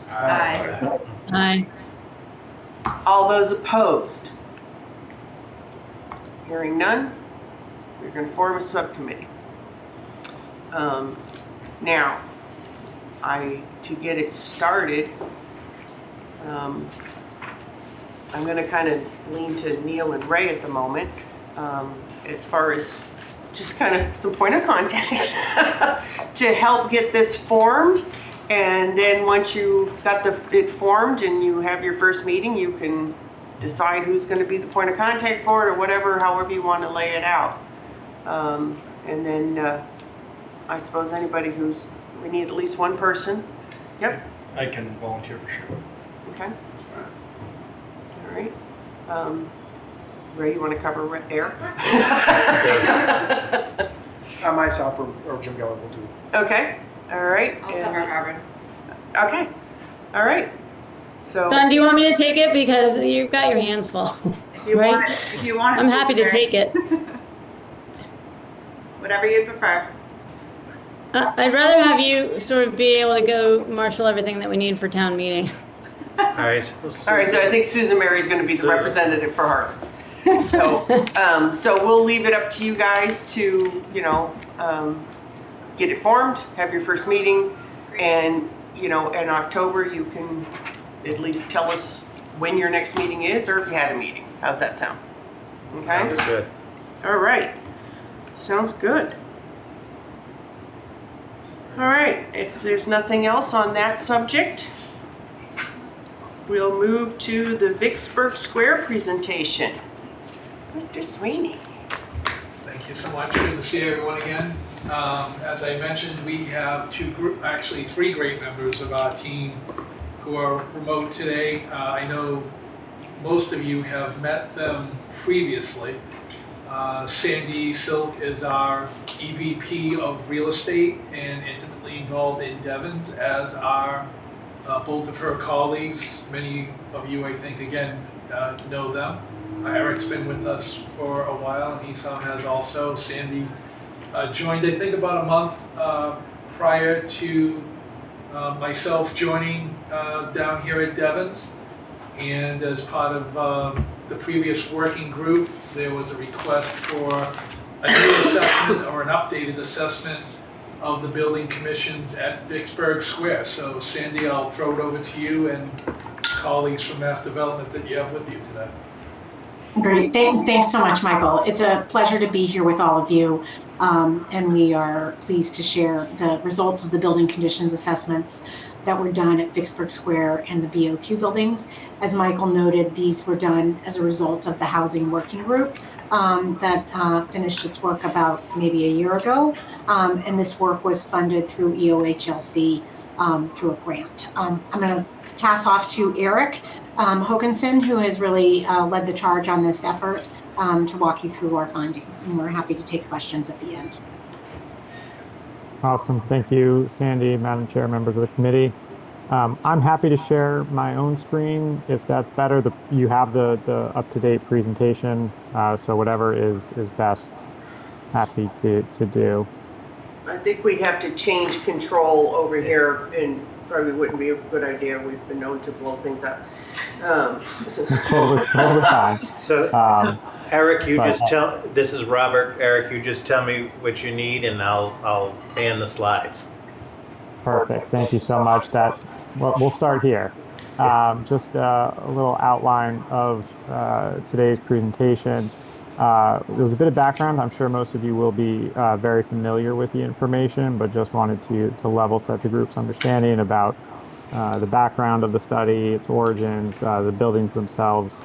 Aye. All those opposed? Hearing none, we're going to form a subcommittee. Now, to get it started, I'm going to kind of lean to Neil and Ray at the moment, as far as just kind of some point of contact to help get this formed. And then once you've got it formed and you have your first meeting, you can decide who's going to be the point of contact for it or whatever, however you want to lay it out. And then I suppose anybody we need at least one person. Yep. I can volunteer for sure. Okay. All right. Ray, you want to cover Eric? Myself or Jim Geller will do. Okay. All right. I'll cover Harvard. Okay. All right. So. Don, do you want me to take it? Because you've got your hands full. If you Right? want it, if you want it. I'm happy to take it. Whatever you prefer. I'd rather have you sort of be able to go marshal everything that we need for town meeting. All right. All right. So I think Susan Mary is going to be the Susan. representative for her. So, so we'll leave it up to you guys to, get it formed, have your first meeting, and, in October, you can at least tell us when your next meeting is, or if you had a meeting. How's that sound? Okay? Sounds good. All right. Sounds good. All right. If there's nothing else on that subject, we'll move to the Vicksburg Square presentation. Mr. Sweeney. Thank you so much. Good to see everyone again. As I mentioned, we have three great members of our team who are remote today. I know most of you have met them previously. Sandy Silk is our EVP of Real Estate and intimately involved in Devens, as are both of her colleagues. Many of you, I think, again, know them. Eric's been with us for a while, and Esam has also. Sandy joined, I think, about a month prior to myself joining down here at Devens. And as part of the previous working group, there was a request for a new assessment or an updated assessment of the building commissions at Vicksburg Square. So Sandy, I'll throw it over to you and colleagues from Mass Development that you have with you today. Great. Thanks so much, Michael. It's a pleasure to be here with all of you. And we are pleased to share the results of the building conditions assessments that were done at Vicksburg Square and the BOQ buildings. As Michael noted, these were done as a result of the housing working group that finished its work about maybe a year ago. And this work was funded through EOHLC through a grant. I'm going to pass off to Eric Hoganson, who has really led the charge on this effort to walk you through our findings. And we're happy to take questions at the end. Awesome. Thank you, Sandy, Madam Chair, members of the committee. I'm happy to share my own screen if that's better. You have the up-to-date presentation, so whatever is best, happy to do. I think we have to change control over here, and probably wouldn't be a good idea. We've been known to blow things up. Totally fine. So, Eric, this is Robert. Eric, you just tell me what you need and I'll ban the slides. Perfect. Thank you so much. We'll start here. Just a little outline of today's presentation. There's a bit of background. I'm sure most of you will be very familiar with the information, but just wanted to level set the group's understanding about the background of the study, its origins, the buildings themselves,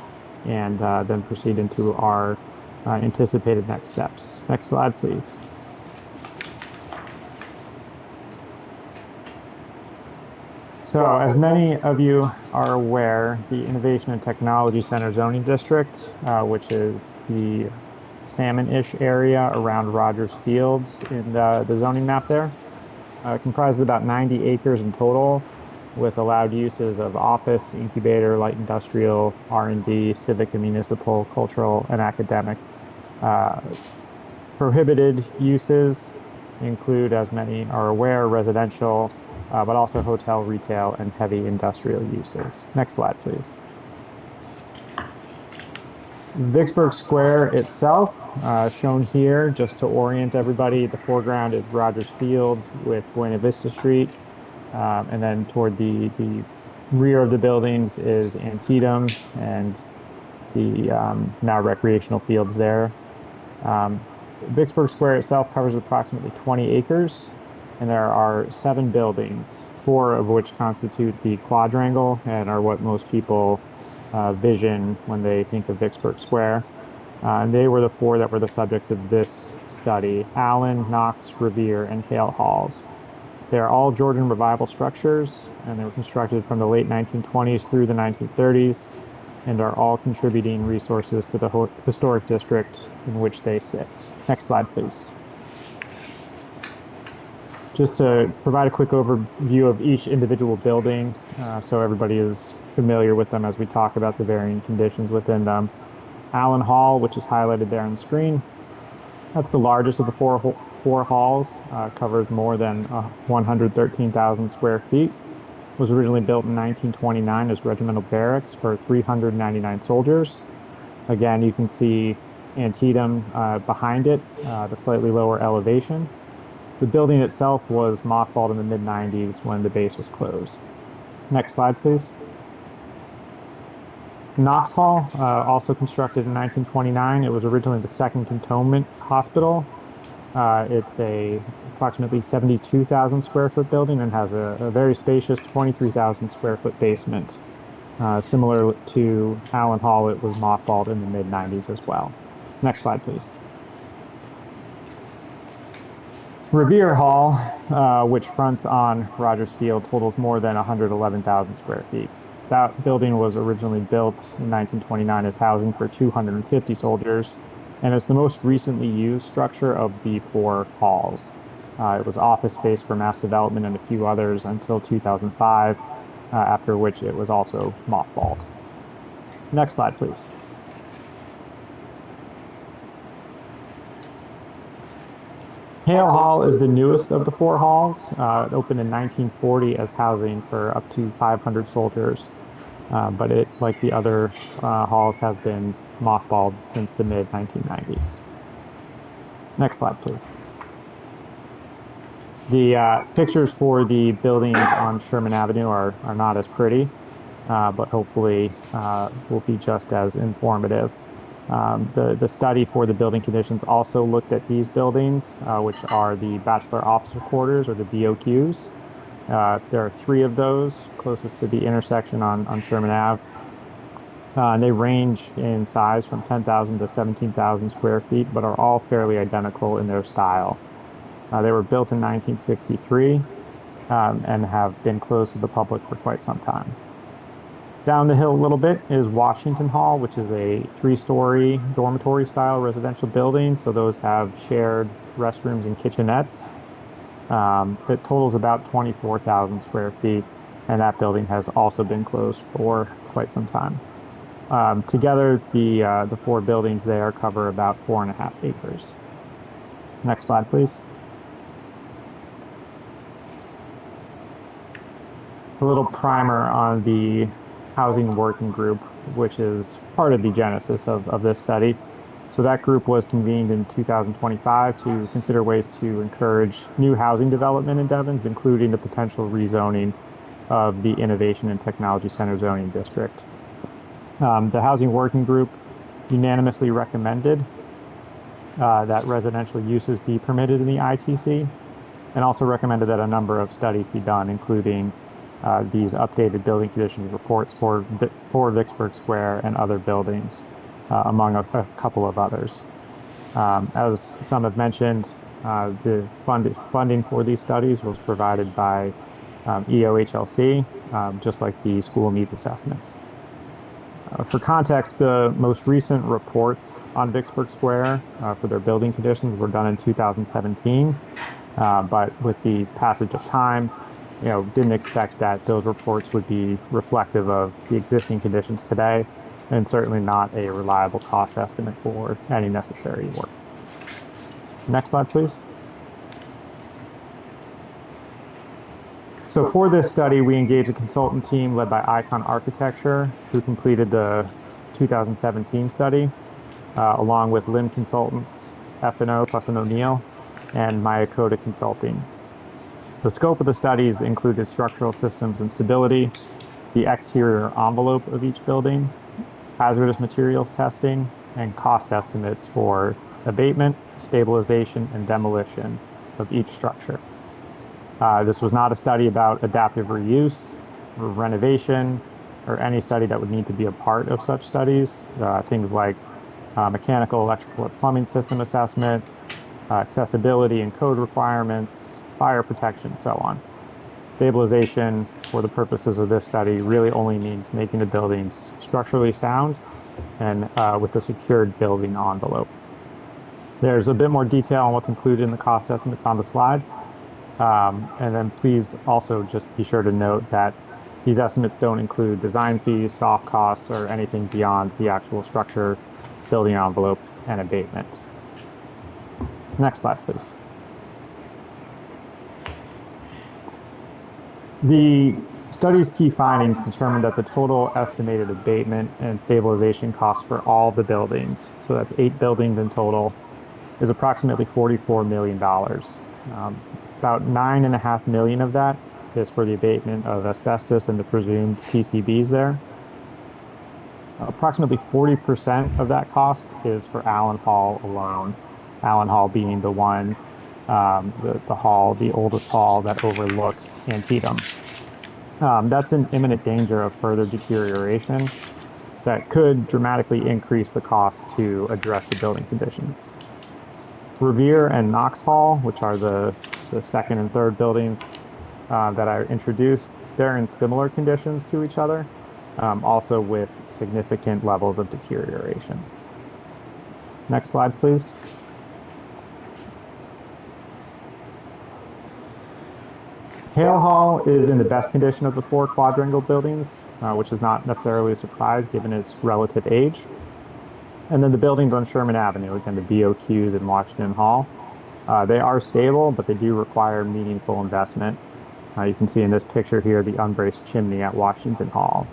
and then proceed into our anticipated next steps. Next slide, please. So, as many of you are aware, the Innovation and Technology Center zoning district, which is the salmon-ish area around Rogers Field in the zoning map there, comprises about 90 acres in total, with allowed uses of office, incubator, light industrial, R&D, civic and municipal, cultural, and academic. Prohibited uses include, as many are aware, residential, but also hotel, retail, and heavy industrial uses. Next slide, please. Vicksburg Square itself, shown here just to orient everybody. The foreground is Rogers Field with Buena Vista Street. And then toward the rear of the buildings is Antietam and the now recreational fields there. Vicksburg Square itself covers approximately 20 acres, and there are 7 buildings, 4 of which constitute the quadrangle and are what most people vision when they think of Vicksburg Square. And they were the 4 that were the subject of this study: Allen, Knox, Revere, and Hale Halls. They're all Georgian revival structures, and they were constructed from the late 1920s through the 1930s, and are all contributing resources to the historic district in which they sit. Next slide, please. Just to provide a quick overview of each individual building, so everybody is familiar with them as we talk about the varying conditions within them. Allen Hall, which is highlighted there on the screen, that's the largest of the four halls, covers more than 113,000 square feet. Was originally built in 1929 as regimental barracks for 399 soldiers. Again, you can see Antietam behind it, the slightly lower elevation. The building itself was mothballed in the mid-90s when the base was closed. Next slide, please. Knox Hall, also constructed in 1929. It was originally the second cantonment hospital. It's a approximately 72,000 square foot building and has a very spacious 23,000 square foot basement. Similar to Allen Hall, it was mothballed in the mid-90s as well. Next slide, please. Revere Hall, which fronts on Rogers Field, totals more than 111,000 square feet. That building was originally built in 1929 as housing for 250 soldiers, and is the most recently used structure of the 4 halls. It was office space for mass development and a few others until 2005, after which it was also mothballed. Next slide, please. Hale Hall is the newest of the 4 halls. It opened in 1940 as housing for up to 500 soldiers, but it, like the other halls, has been mothballed since the mid-1990s. Next slide, please. The pictures for the buildings on Sherman Avenue are not as pretty, but hopefully will be just as informative. The study for the building conditions also looked at these buildings, which are the Bachelor Officer Quarters, or the BOQs. There are 3 of those closest to the intersection on Sherman Ave. And they range in size from 10,000 to 17,000 square feet, but are all fairly identical in their style. They were built in 1963 and have been closed to the public for quite some time. Down the hill a little bit is Washington Hall, which is a 3-story dormitory-style residential building. So those have shared restrooms and kitchenettes. It totals about 24,000 square feet, and that building has also been closed for quite some time. Together, the 4 buildings there cover about 4.5 acres. Next slide, please. A little primer on the Housing Working Group, which is part of the genesis of this study. So that group was convened in 2025 to consider ways to encourage new housing development in Devens, including the potential rezoning of the Innovation and Technology Center zoning district. The Housing Working Group unanimously recommended that residential uses be permitted in the ITC, and also recommended that a number of studies be done, including these updated building condition reports for Vicksburg Square and other buildings, among a couple of others. As some have mentioned, the funding for these studies was provided by EOHLC, just like the school needs assessments. For context, the most recent reports on Vicksburg Square for their building conditions were done in 2017, but with the passage of time, didn't expect that those reports would be reflective of the existing conditions today, and certainly not a reliable cost estimate for any necessary work. Next slide, please. So for this study, we engaged a consultant team led by Icon Architecture, who completed the 2017 study, along with Lim Consultants, F&O plus an O'Neill, and Myakota Consulting. The scope of the studies included structural systems and stability, the exterior envelope of each building, hazardous materials testing, and cost estimates for abatement, stabilization, and demolition of each structure. This was not a study about adaptive reuse or renovation or any study that would need to be a part of such studies. Things like mechanical, electrical, or plumbing system assessments, accessibility and code requirements, fire protection, so on. Stabilization for the purposes of this study really only means making the buildings structurally sound and with a secured building envelope. There's a bit more detail on what's included in the cost estimates on the slide. And then please also just be sure to note that these estimates don't include design fees, soft costs, or anything beyond the actual structure, building envelope, and abatement. Next slide, please. The study's key findings determined that the total estimated abatement and stabilization costs for all the buildings, so that's 8 buildings in total, is approximately $44 million. About $9.5 million of that is for the abatement of asbestos and the presumed PCBs there. Approximately 40% of that cost is for Allen Hall alone. Allen Hall being the one, the oldest hall that overlooks Antietam. That's in imminent danger of further deterioration that could dramatically increase the cost to address the building conditions. Revere and Knox Hall, which are the second and third buildings that I introduced, they're in similar conditions to each other, also with significant levels of deterioration. Next slide, please. Hale Hall is in the best condition of the 4 quadrangle buildings, which is not necessarily a surprise given its relative age. And then the buildings on Sherman Avenue, again, the BOQs in Washington Hall, they are stable, but they do require meaningful investment. You can see in this picture here the unbraced chimney at Washington Hall.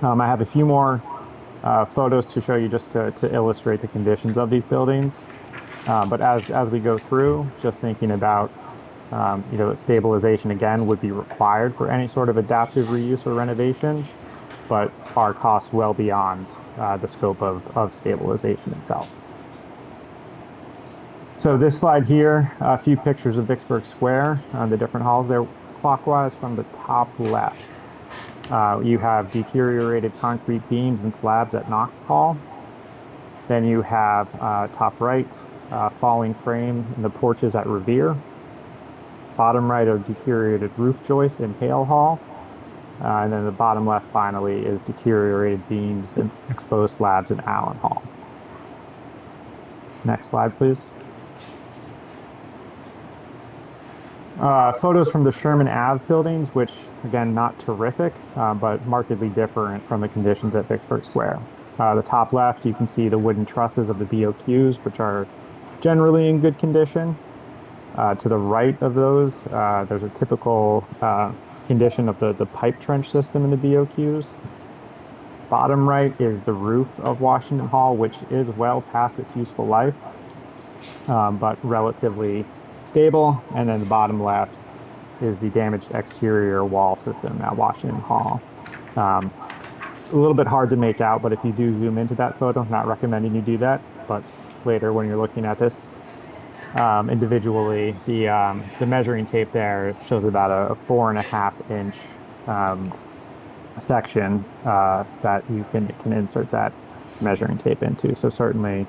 I have a few more photos to show you just to illustrate the conditions of these buildings. But as we go through, just thinking about stabilization again would be required for any sort of adaptive reuse or renovation, but are costs well beyond the scope of stabilization itself. So this slide here, a few pictures of Vicksburg Square, the different halls there. Clockwise from the top left, you have deteriorated concrete beams and slabs at Knox Hall. Then you have top right, falling frame in the porches at Revere. Bottom right are deteriorated roof joists in Hale Hall. And then the bottom left finally is deteriorated beams and exposed slabs in Allen Hall. Next slide, please. Photos from the Sherman Ave buildings, which again, not terrific, but markedly different from the conditions at Vicksburg Square. The top left, you can see the wooden trusses of the BOQs, which are generally in good condition. To the right of those, there's a typical condition of the pipe trench system in the BOQs. Bottom right is the roof of Washington Hall, which is well past its useful life, but relatively stable. And then the bottom left is the damaged exterior wall system at Washington Hall. A little bit hard to make out, but if you do zoom into that photo, not recommending you do that, but later when you're looking at this individually, the measuring tape there shows about a 4.5-inch section that you can insert that measuring tape into. So certainly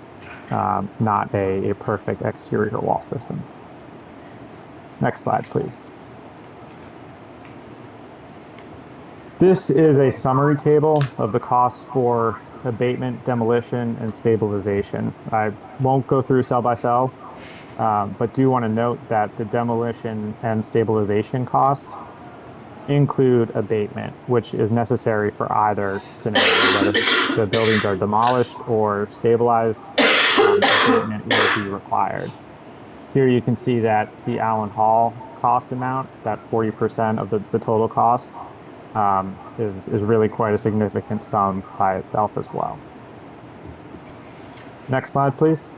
not a perfect exterior wall system. Next slide, please. This is a summary table of the costs for abatement, demolition, and stabilization. I won't go through cell by cell, but do want to note that the demolition and stabilization costs include abatement, which is necessary for either scenario, whether the buildings are demolished or stabilized, abatement will be required. Here you can see that the Allen Hall cost amount, that 40% of the total cost, is really quite a significant sum by itself as well. Next slide, please.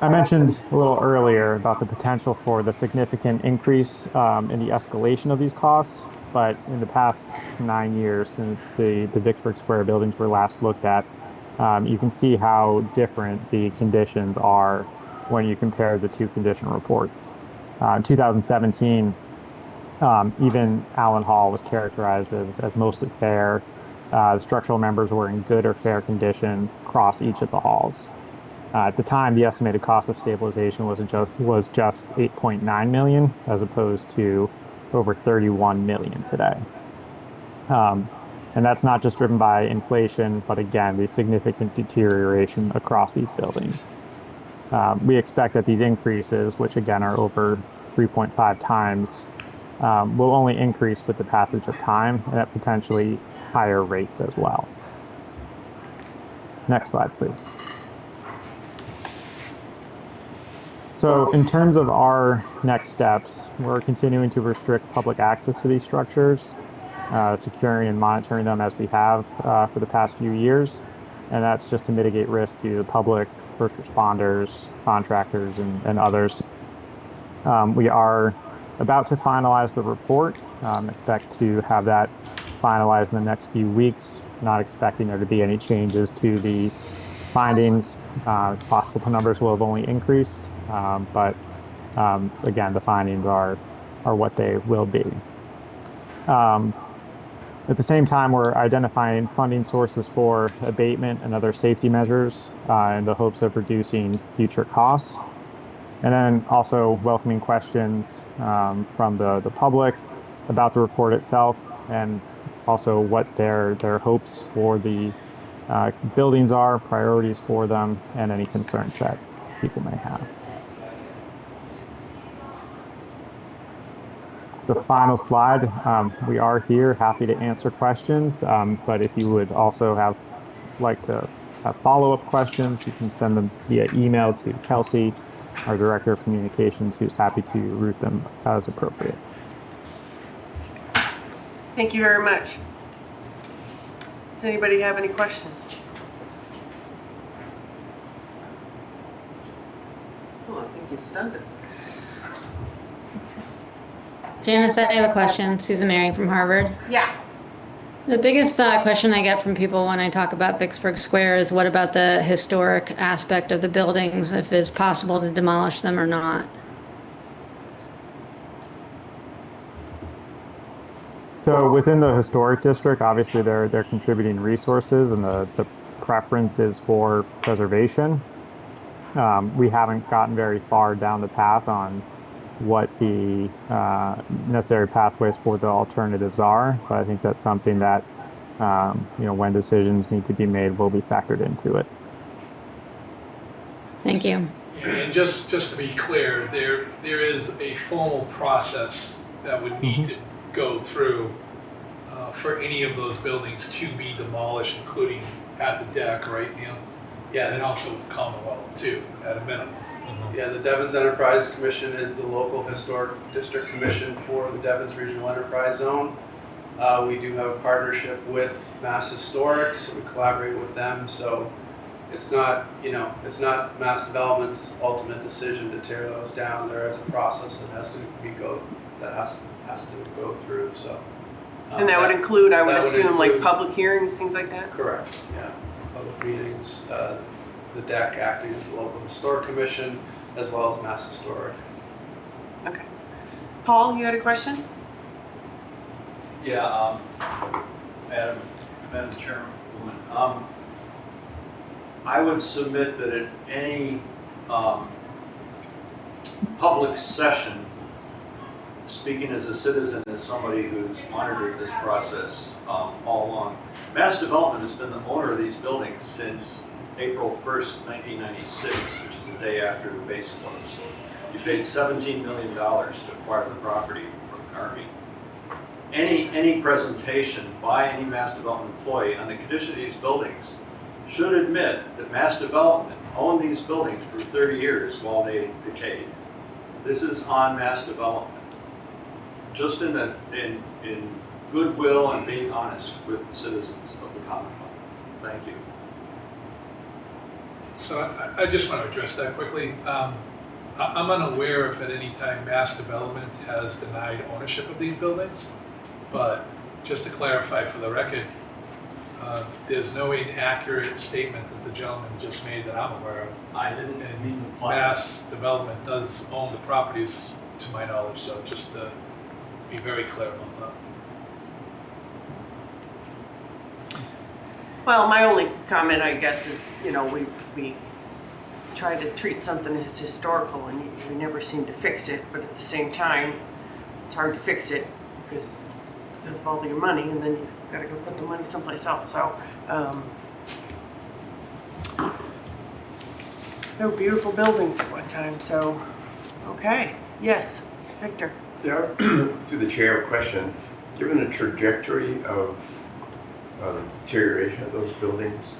I mentioned a little earlier about the potential for the significant increase in the escalation of these costs, but in the past 9 years since the Vicksburg Square buildings were last looked at, you can see how different the conditions are when you compare the two condition reports. In 2017, even Allen Hall was characterized as mostly fair. The structural members were in good or fair condition across each of the halls. At the time, the estimated cost of stabilization was just 8.9 million, as opposed to over 31 million today. And that's not just driven by inflation, but again, the significant deterioration across these buildings. We expect that these increases, which again are over 3.5 times, will only increase with the passage of time and at potentially higher rates as well. Next slide, please. So in terms of our next steps, we're continuing to restrict public access to these structures, securing and monitoring them as we have for the past few years. And that's just to mitigate risk to the public, first responders, contractors, and others. We are about to finalize the report. Expect to have that finalized in the next few weeks. Not expecting there to be any changes to the findings. It's possible the numbers will have only increased, but again, the findings are what they will be. At the same time, we're identifying funding sources for abatement and other safety measures in the hopes of reducing future costs. And then also welcoming questions from the public about the report itself, and also what their hopes for the buildings are, priorities for them, and any concerns that people may have. The final slide, we are here, happy to answer questions, but if you would also like to have follow-up questions, you can send them via email to Kelsey, our Director of Communications, who's happy to route them as appropriate. Thank you very much. Does anybody have any questions? Oh, I think you've stunned us. Janice, I have a question. Susan Mary from Harvard. Yeah. The biggest question I get from people when I talk about Vicksburg Square is what about the historic aspect of the buildings, if it's possible to demolish them or not? So within the historic district, obviously they're contributing resources, and the preference is for preservation. We haven't gotten very far down the path on what the necessary pathways for the alternatives are, but I think that's something that when decisions need to be made will be factored into it. Thank you. And just to be clear, there is a formal process that would need to go through for any of those buildings to be demolished, including at the deck, right, Neil? Yeah. And also the Commonwealth too, at a minimum. Yeah, the Devens Enterprise Commission is the local historic district commission for the Devens Regional Enterprise Zone. We do have a partnership with Mass Historic, so we collaborate with them. So it's not Mass Development's ultimate decision to tear those down. There is a process that has to go through. So. And that would include, I would assume, like public hearings, things like that? Correct, yeah. Public meetings, the DEC acting as the local historic commission, as well as Mass Historic. Okay. Paul, you had a question? Yeah, Adam, Madam Chairwoman. I would submit that at any public session, speaking as a citizen, as somebody who's monitored this process all along, Mass Development has been the owner of these buildings since April 1st, 1996, which is the day after the base closed. You paid $17 million to acquire the property from the Army. Any presentation by any Mass Development employee on the condition of these buildings should admit that Mass Development owned these buildings for 30 years while they decayed. This is on Mass Development. Just in goodwill and being honest with the citizens of the Commonwealth. Thank you. So I just want to address that quickly. I'm unaware if at any time Mass Development has denied ownership of these buildings, but just to clarify for the record, there's no inaccurate statement that the gentleman just made that I'm aware of. I didn't mean to imply. Mass Development does own the properties, to my knowledge, so just to be very clear about that. Well, my only comment, I guess, is, you know, we try to treat something as historical and we never seem to fix it, but at the same time, it's hard to fix it because of all your money, and then you've got to go put the money someplace else. So, they were beautiful buildings at one time. So, okay, yes, Victor. Yeah, through the chair, a question. Given the trajectory of deterioration of those buildings,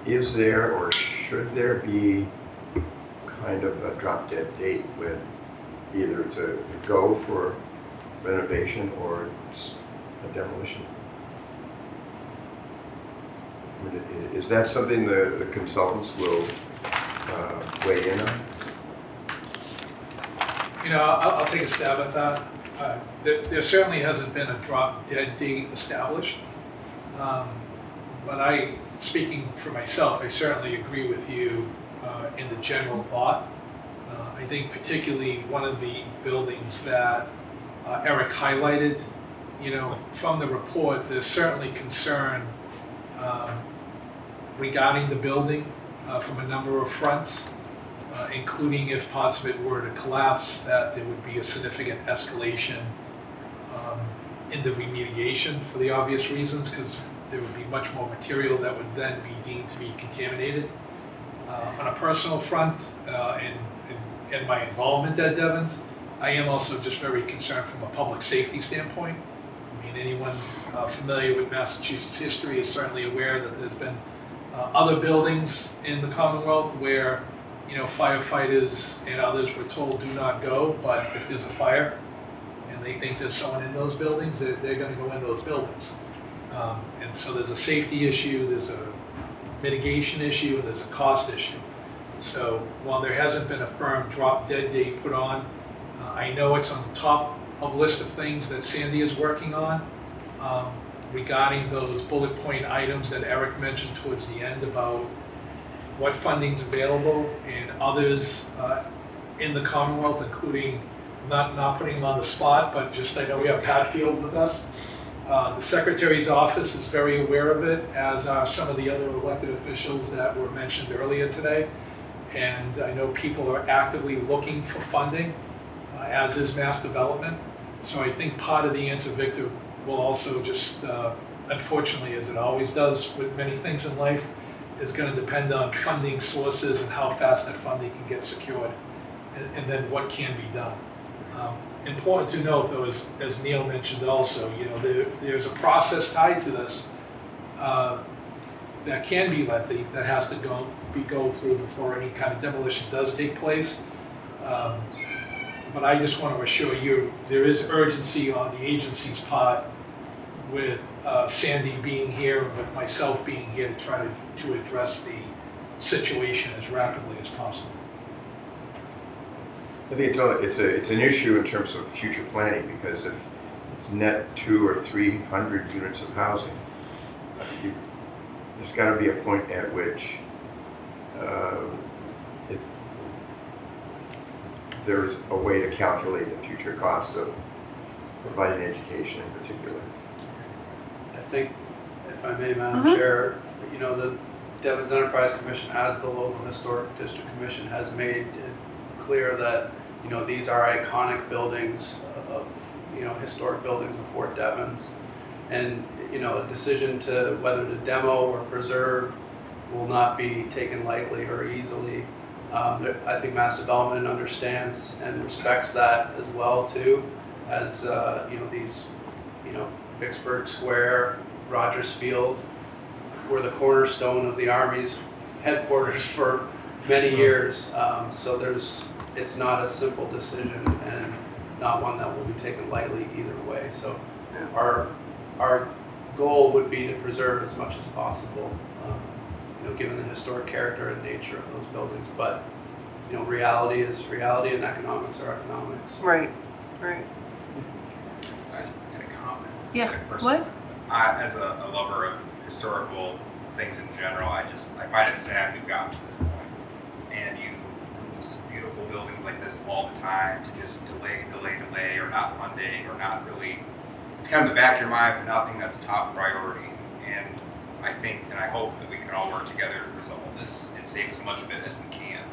is there or should there be kind of a drop dead date when either to go for renovation or a demolition? I mean, is that something the consultants will weigh in on? You know, I'll take a stab at that. There certainly hasn't been a drop dead date established. But speaking for myself, I certainly agree with you in the general thought. I think particularly one of the buildings that Eric highlighted, you know, from the report, there's certainly concern regarding the building from a number of fronts. Including if parts of it were to collapse, that there would be a significant escalation in the remediation for the obvious reasons, because there would be much more material that would then be deemed to be contaminated. On a personal front, in my involvement at Devens, I am also just very concerned from a public safety standpoint. I mean, anyone familiar with Massachusetts history is certainly aware that there's been other buildings in the Commonwealth where, you know, firefighters and others were told do not go, but if there's a fire and they think there's someone in those buildings, they're going to go in those buildings. And so there's a safety issue, there's a mitigation issue, and there's a cost issue. So while there hasn't been a firm drop dead date put on, I know it's on the top of the list of things that Sandy is working on regarding those bullet point items that Eric mentioned towards the end about what funding's available, and others in the Commonwealth, including, not putting them on the spot, but just, I know we have Pat Field with us. The Secretary's office is very aware of it, as are some of the other elected officials that were mentioned earlier today. And I know people are actively looking for funding, as is Mass Development. So I think part of the answer, Victor, will also just, unfortunately, as it always does with many things in life, is going to depend on funding sources and how fast that funding can get secured, and then what can be done. Important to note, though, as Neil mentioned also, you know, there's a process tied to this that can be lengthy, that has to go through before any kind of demolition does take place. But I just want to assure you, there is urgency on the agency's part with Sandy being here and with myself being here to try to address the situation as rapidly as possible. I think it's an issue in terms of future planning, because if it's net 200 or 300 units of housing, there's got to be a point at which there's a way to calculate the future cost of providing education in particular. think, if I may, Madam Chair, you know, the Devens Enterprise Commission, as the local historic district commission, has made it clear that, you know, these are iconic buildings of, you know, historic buildings of Fort Devens. And, you know, a decision to whether to demo or preserve will not be taken lightly or easily. I think Mass Development understands and respects that as well too, as you know, these, you know, Vicksburg Square, Rogers Field were the cornerstone of the Army's headquarters for many years. So it's not a simple decision and not one that will be taken lightly either way. So our goal would be to preserve as much as possible, you know, given the historic character and nature of those buildings. But, you know, reality is reality and economics are economics. Right. I just had a comment. Yeah. Personally. What? As a lover of historical things in general, I find it sad we've gotten to this point. And you lose beautiful buildings like this all the time to just delay, or not funding, or not really. It's kind of the back of your mind, but nothing that's top priority. And I think, and I hope that we can all work together to resolve this and save as much of it as we can.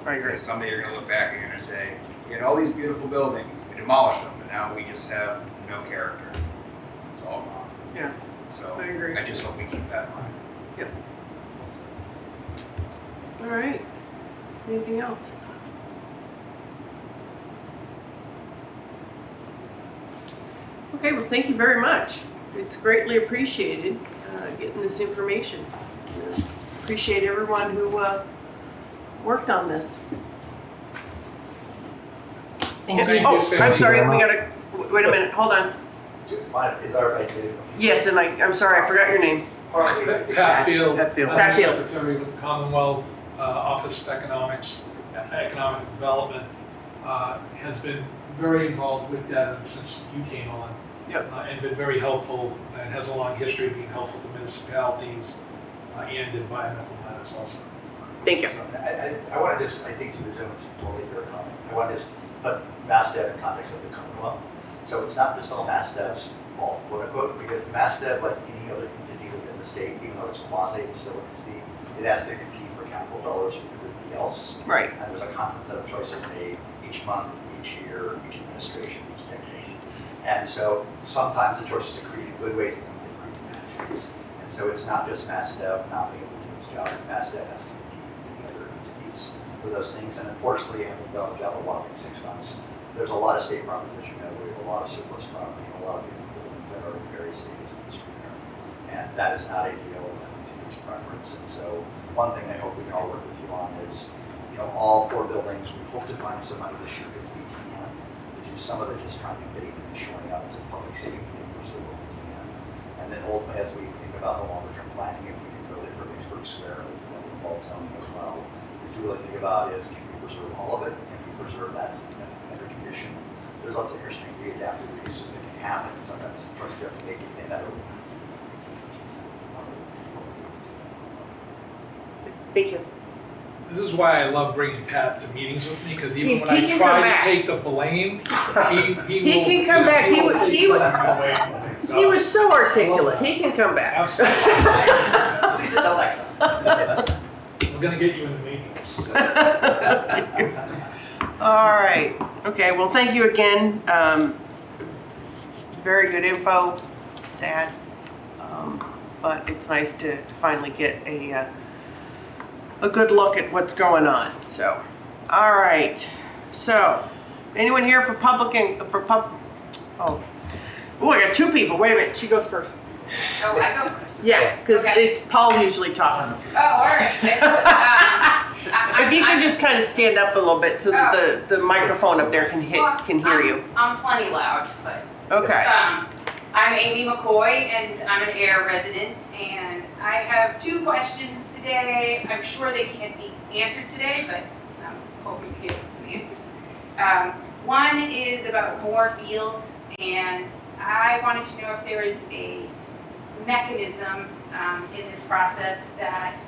I agree. Because someday you're going to look back and you're going to say, we had all these beautiful buildings, we demolished them, and now we just have no character. It's all gone. Yeah. So I agree. I just hope we keep that in mind. Yep. All right. Anything else? Okay, well, thank you very much. It's greatly appreciated getting this information. Appreciate everyone who worked on this. Thank Thank you. you, Oh, Sarah. I'm sorry, we gotta, wait a minute, hold on. Is that right? Yes, and I'm sorry, I forgot your name. Pat Field, Pat Field. Secretary with the Commonwealth Office of Economic Development, has been very involved with Devens since you came on. Yep. And been very helpful, and has a long history of being helpful to municipalities and environmental matters also. Thank you. I want to just, I think to the gentleman's totally fair comment, I want to just put MassDev in context of the Commonwealth. So it's not just all MassDev's fault, quote unquote, because MassDev, like any other entity within the state, even though it's quasi, it's still an entity, it has to compete for capital dollars with everybody else. Right. And there's a constant set of choices made each month, each year, each administration, each decade. And so sometimes the choices are created good ways and sometimes created bad ways. And so it's not just MassDev not being able to do its job. MassDev has to compete with the other entities for those things. And unfortunately, having done a job a lot in 6 months, there's a lot of state property, as you know, we have a lot of surplus property and a lot of beautiful buildings that are in various stages of disrepair. And that is not ideal in anybody's preference. And so one thing I hope we can all work with you on is, you know, all 4 buildings, we hope to find some money this year if we can, to do some of the just trying to abatement and showing up to public safety and preserve what we can. And then ultimately, as we think about the longer term planning, if we can build it for Vicksburg Square with the bulk zoning as well, is to really think about is can we preserve all of it? Can we preserve that's the better condition? There's lots of interesting readaptive reuses that can happen, and sometimes choices you have to make it in that. Thank you. This is why I love bringing Pat to meetings with me, because even He when I can try come to back. take the blame, he He will, can come back. He will He take was- something away from me. So, He was so articulate, he can come back. Absolutely. At least until next time. We're gonna get you in the meetings. All right, okay, well, thank you again. Very good info, sad. But it's nice to finally get a good look at what's going on, so. All right, so, anyone here for oh, I got 2 people, wait a minute, she goes first. Oh, I go first. Yeah, because Okay. it's Paul usually talks. Oh, all right. If you can just kind of stand up a little bit so that the microphone up there can hear you. I'm plenty loud, but. Okay. I'm Amy McCoy, and I'm an Air resident, and I have 2 questions today. I'm sure they can't be answered today, but I'm hoping to get some answers. One is about Moorfield, and I wanted to know if there is a mechanism in this process that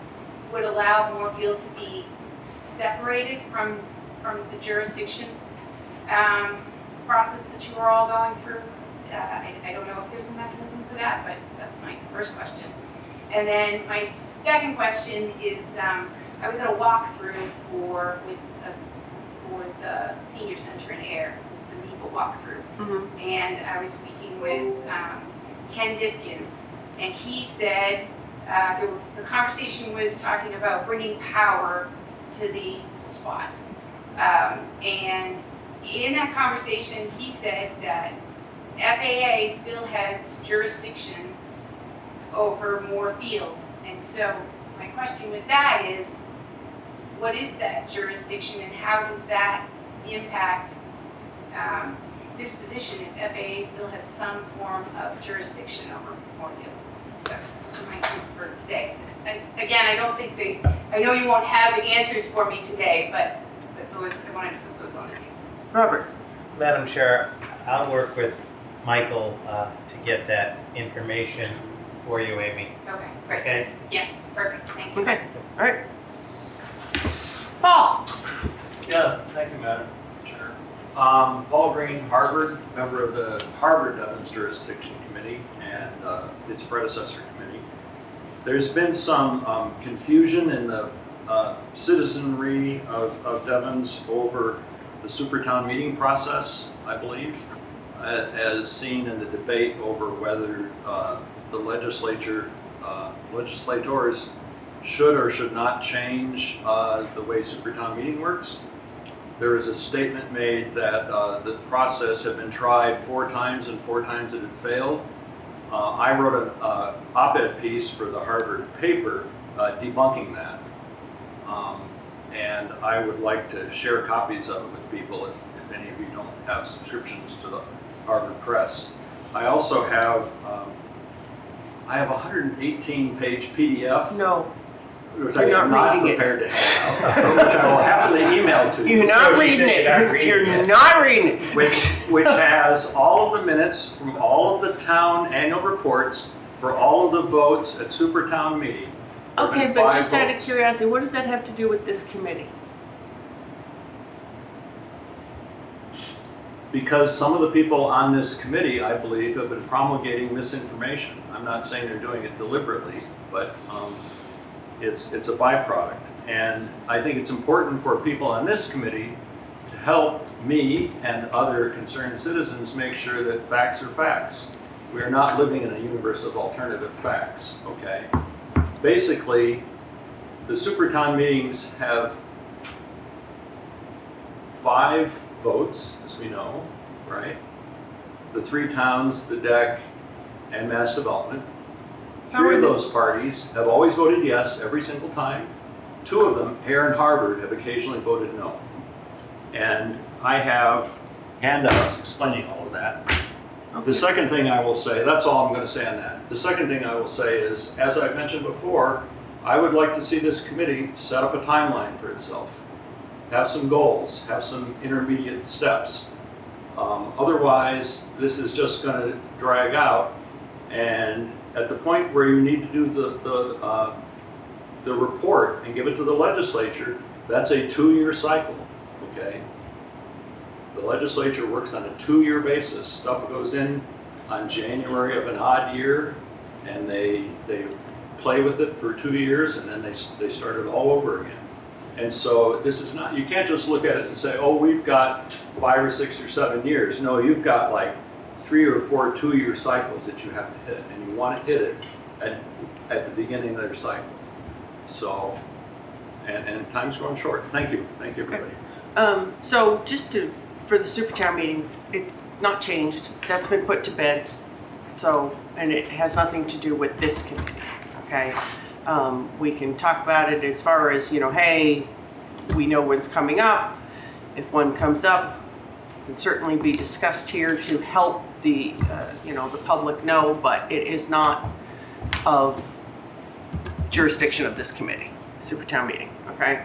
would allow Moorfield to be separated from the jurisdiction process that you are all going through. I don't know if there's a mechanism for that, but that's my first question. And then my second question is, I was at a walkthrough for the senior center in Air. It was the MEPA walkthrough, and I was speaking with Ken Diskin, and he said the conversation was talking about bringing power to the spot, and in that conversation, he said that FAA still has jurisdiction over Moore Field. And so my question with that is, what is that jurisdiction and how does that impact disposition if FAA still has some form of jurisdiction over Moore Field? So those are my two for today. I don't think I know you won't have the answers for me today, but those, I wanted to put those on the table. Robert. Madam Chair, I'll work with Michael to get that information for you, Amy. Okay, great. Okay? Yes, perfect. Thank you. Okay. All right. Paul. Yeah, thank you, Madam Chair. Paul Green, Harvard, member of the Harvard Devens Jurisdiction Committee and its predecessor committee. There's been some confusion in the citizenry of Devens over the Supertown meeting process, I believe, as seen in the debate over whether the legislators should or should not change the way Supertown meeting works. There was a statement made that the process had been tried 4 times and 4 times it had failed. I wrote an op-ed piece for the Harvard paper debunking that. And I would like to share copies of it with people if any of you don't have subscriptions to the Harvard Press. I also have a 118-page PDF. No. Which You're I am not not reading it. prepared to hand out, which I will happily email to you. You're not reading it. You're not reading it. Which has all of the minutes from all of the town annual reports for all of the votes at Supertown meeting. There have Okay, been but 5 just out of votes. curiosity, what does that have to do with this committee? Because some of the people on this committee, I believe, have been promulgating misinformation. I'm not saying they're doing it deliberately, but it's a byproduct. And I think it's important for people on this committee to help me and other concerned citizens make sure that facts are facts. We are not living in a universe of alternative facts, okay? Basically, the Supertown meetings have 5 votes, as we know, right? The 3 towns, the DEC, and Mass Development. 3 of those parties have always voted yes every single time. 2 of them, Hare and Harvard, have occasionally voted no. And I have handouts explaining all of that. Okay. The second thing I will say, that's all I'm going to say on that. The second thing I will say is, as I've mentioned before, I would like to see this committee set up a timeline for itself. Have some goals, have some intermediate steps. Otherwise, this is just going to drag out. And at the point where you need to do the report and give it to the legislature, that's a 2-year cycle, okay? The legislature works on a 2-year basis. Stuff goes in on January of an odd year, and they play with it for 2 years, and then they start it all over again. And so this is not, you can't just look at it and say, oh, we've got 5 or 6 or 7 years. No, you've got like 3 or 4 2-year cycles that you have to hit, and you want to hit it at the beginning of their cycle. So, and time's going short. Thank you, everybody. So just for the Supertown meeting, it's not changed. That's been put to bed. So, and it has nothing to do with this committee, okay? We can talk about it as far as, hey, we know when's coming up. If one comes up, it can certainly be discussed here to help the public know, but it is not of jurisdiction of this committee, Supertown meeting, okay?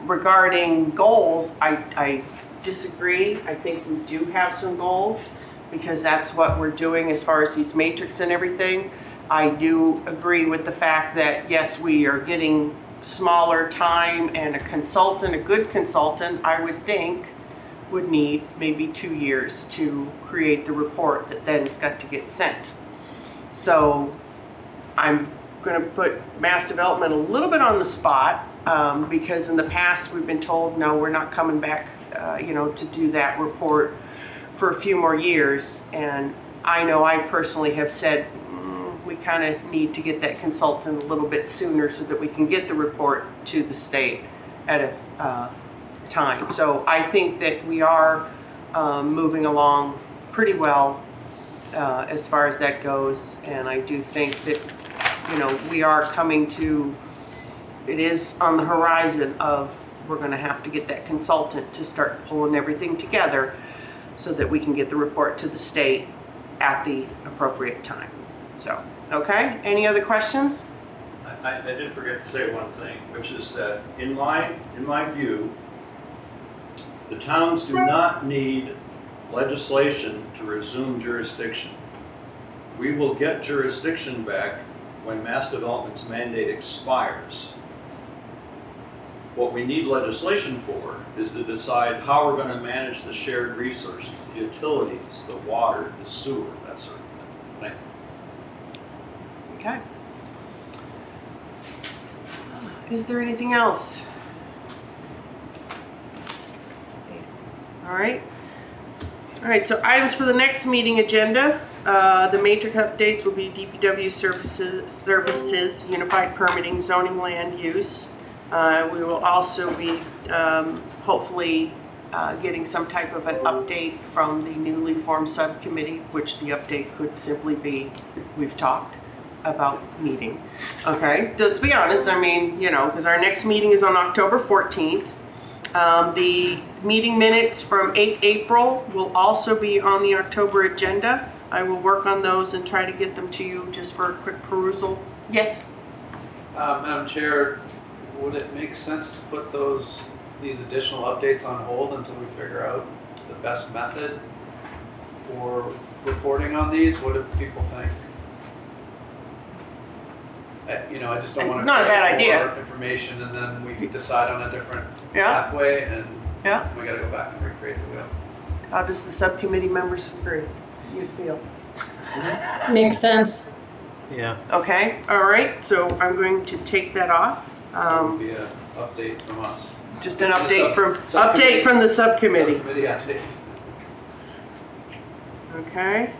Regarding goals, I disagree. I think we do have some goals because that's what we're doing as far as these matrix and everything. I do agree with the fact that, yes, we are getting smaller time and a good consultant, I would think, would need maybe 2 years to create the report that then it's got to get sent. So I'm going to put Mass Development a little bit on the spot because in the past we've been told, no, we're not coming back, to do that report for a few more years. And I know I personally have said we kind of need to get that consultant a little bit sooner so that we can get the report to the state at a time. So I think that we are moving along pretty well as far as that goes. And I do think that, we are coming to, it is on the horizon of, we're going to have to get that consultant to start pulling everything together so that we can get the report to the state at the appropriate time. So, okay, any other questions? I did forget to say one thing, which is that in my view, the towns do not need legislation to resume jurisdiction. We will get jurisdiction back when Mass Development's mandate expires. What we need legislation for is to decide how we're going to manage the shared resources, the utilities, the water, the sewer, that sort of thing. Thank you. Okay. Is there anything else? All right. All right, so items for the next meeting agenda. The matrix updates will be DPW services, unified permitting, zoning, land use. We will also be hopefully getting some type of an update from the newly formed subcommittee, which the update could simply be, we've talked about meeting. Okay, let's be honest, because our next meeting is on October 14th. The meeting minutes from 8 April will also be on the October agenda. I will work on those and try to get them to you just for a quick perusal. Yes? Madam Chair, would it make sense to put these additional updates on hold until we figure out the best method for reporting on these? What do people think? I just don't want to Not a bad idea. Information and then we decide on a different Yeah. pathway and Yeah. we got to go back and recreate the wheel. How does the subcommittee members agree? You feel? Makes sense. Yeah. Okay, all right, so I'm going to take that off. So it would be an update from us. Just an update from the subcommittee. Subcommittee update. Okay.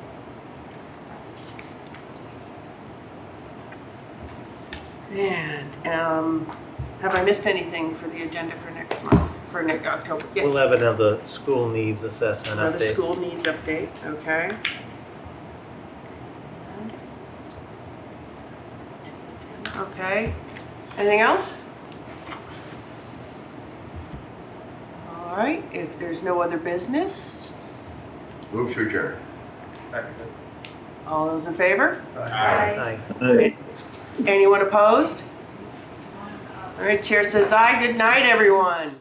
And have I missed anything for the agenda for next month, for next October? Yes. We'll have another school needs assessment Another update. school needs update, okay. Okay, anything else? All right, if there's no other business, Move to adjourn. Second. all those in favor? Aye. Anyone opposed? All right, chair says aye. Good night, everyone.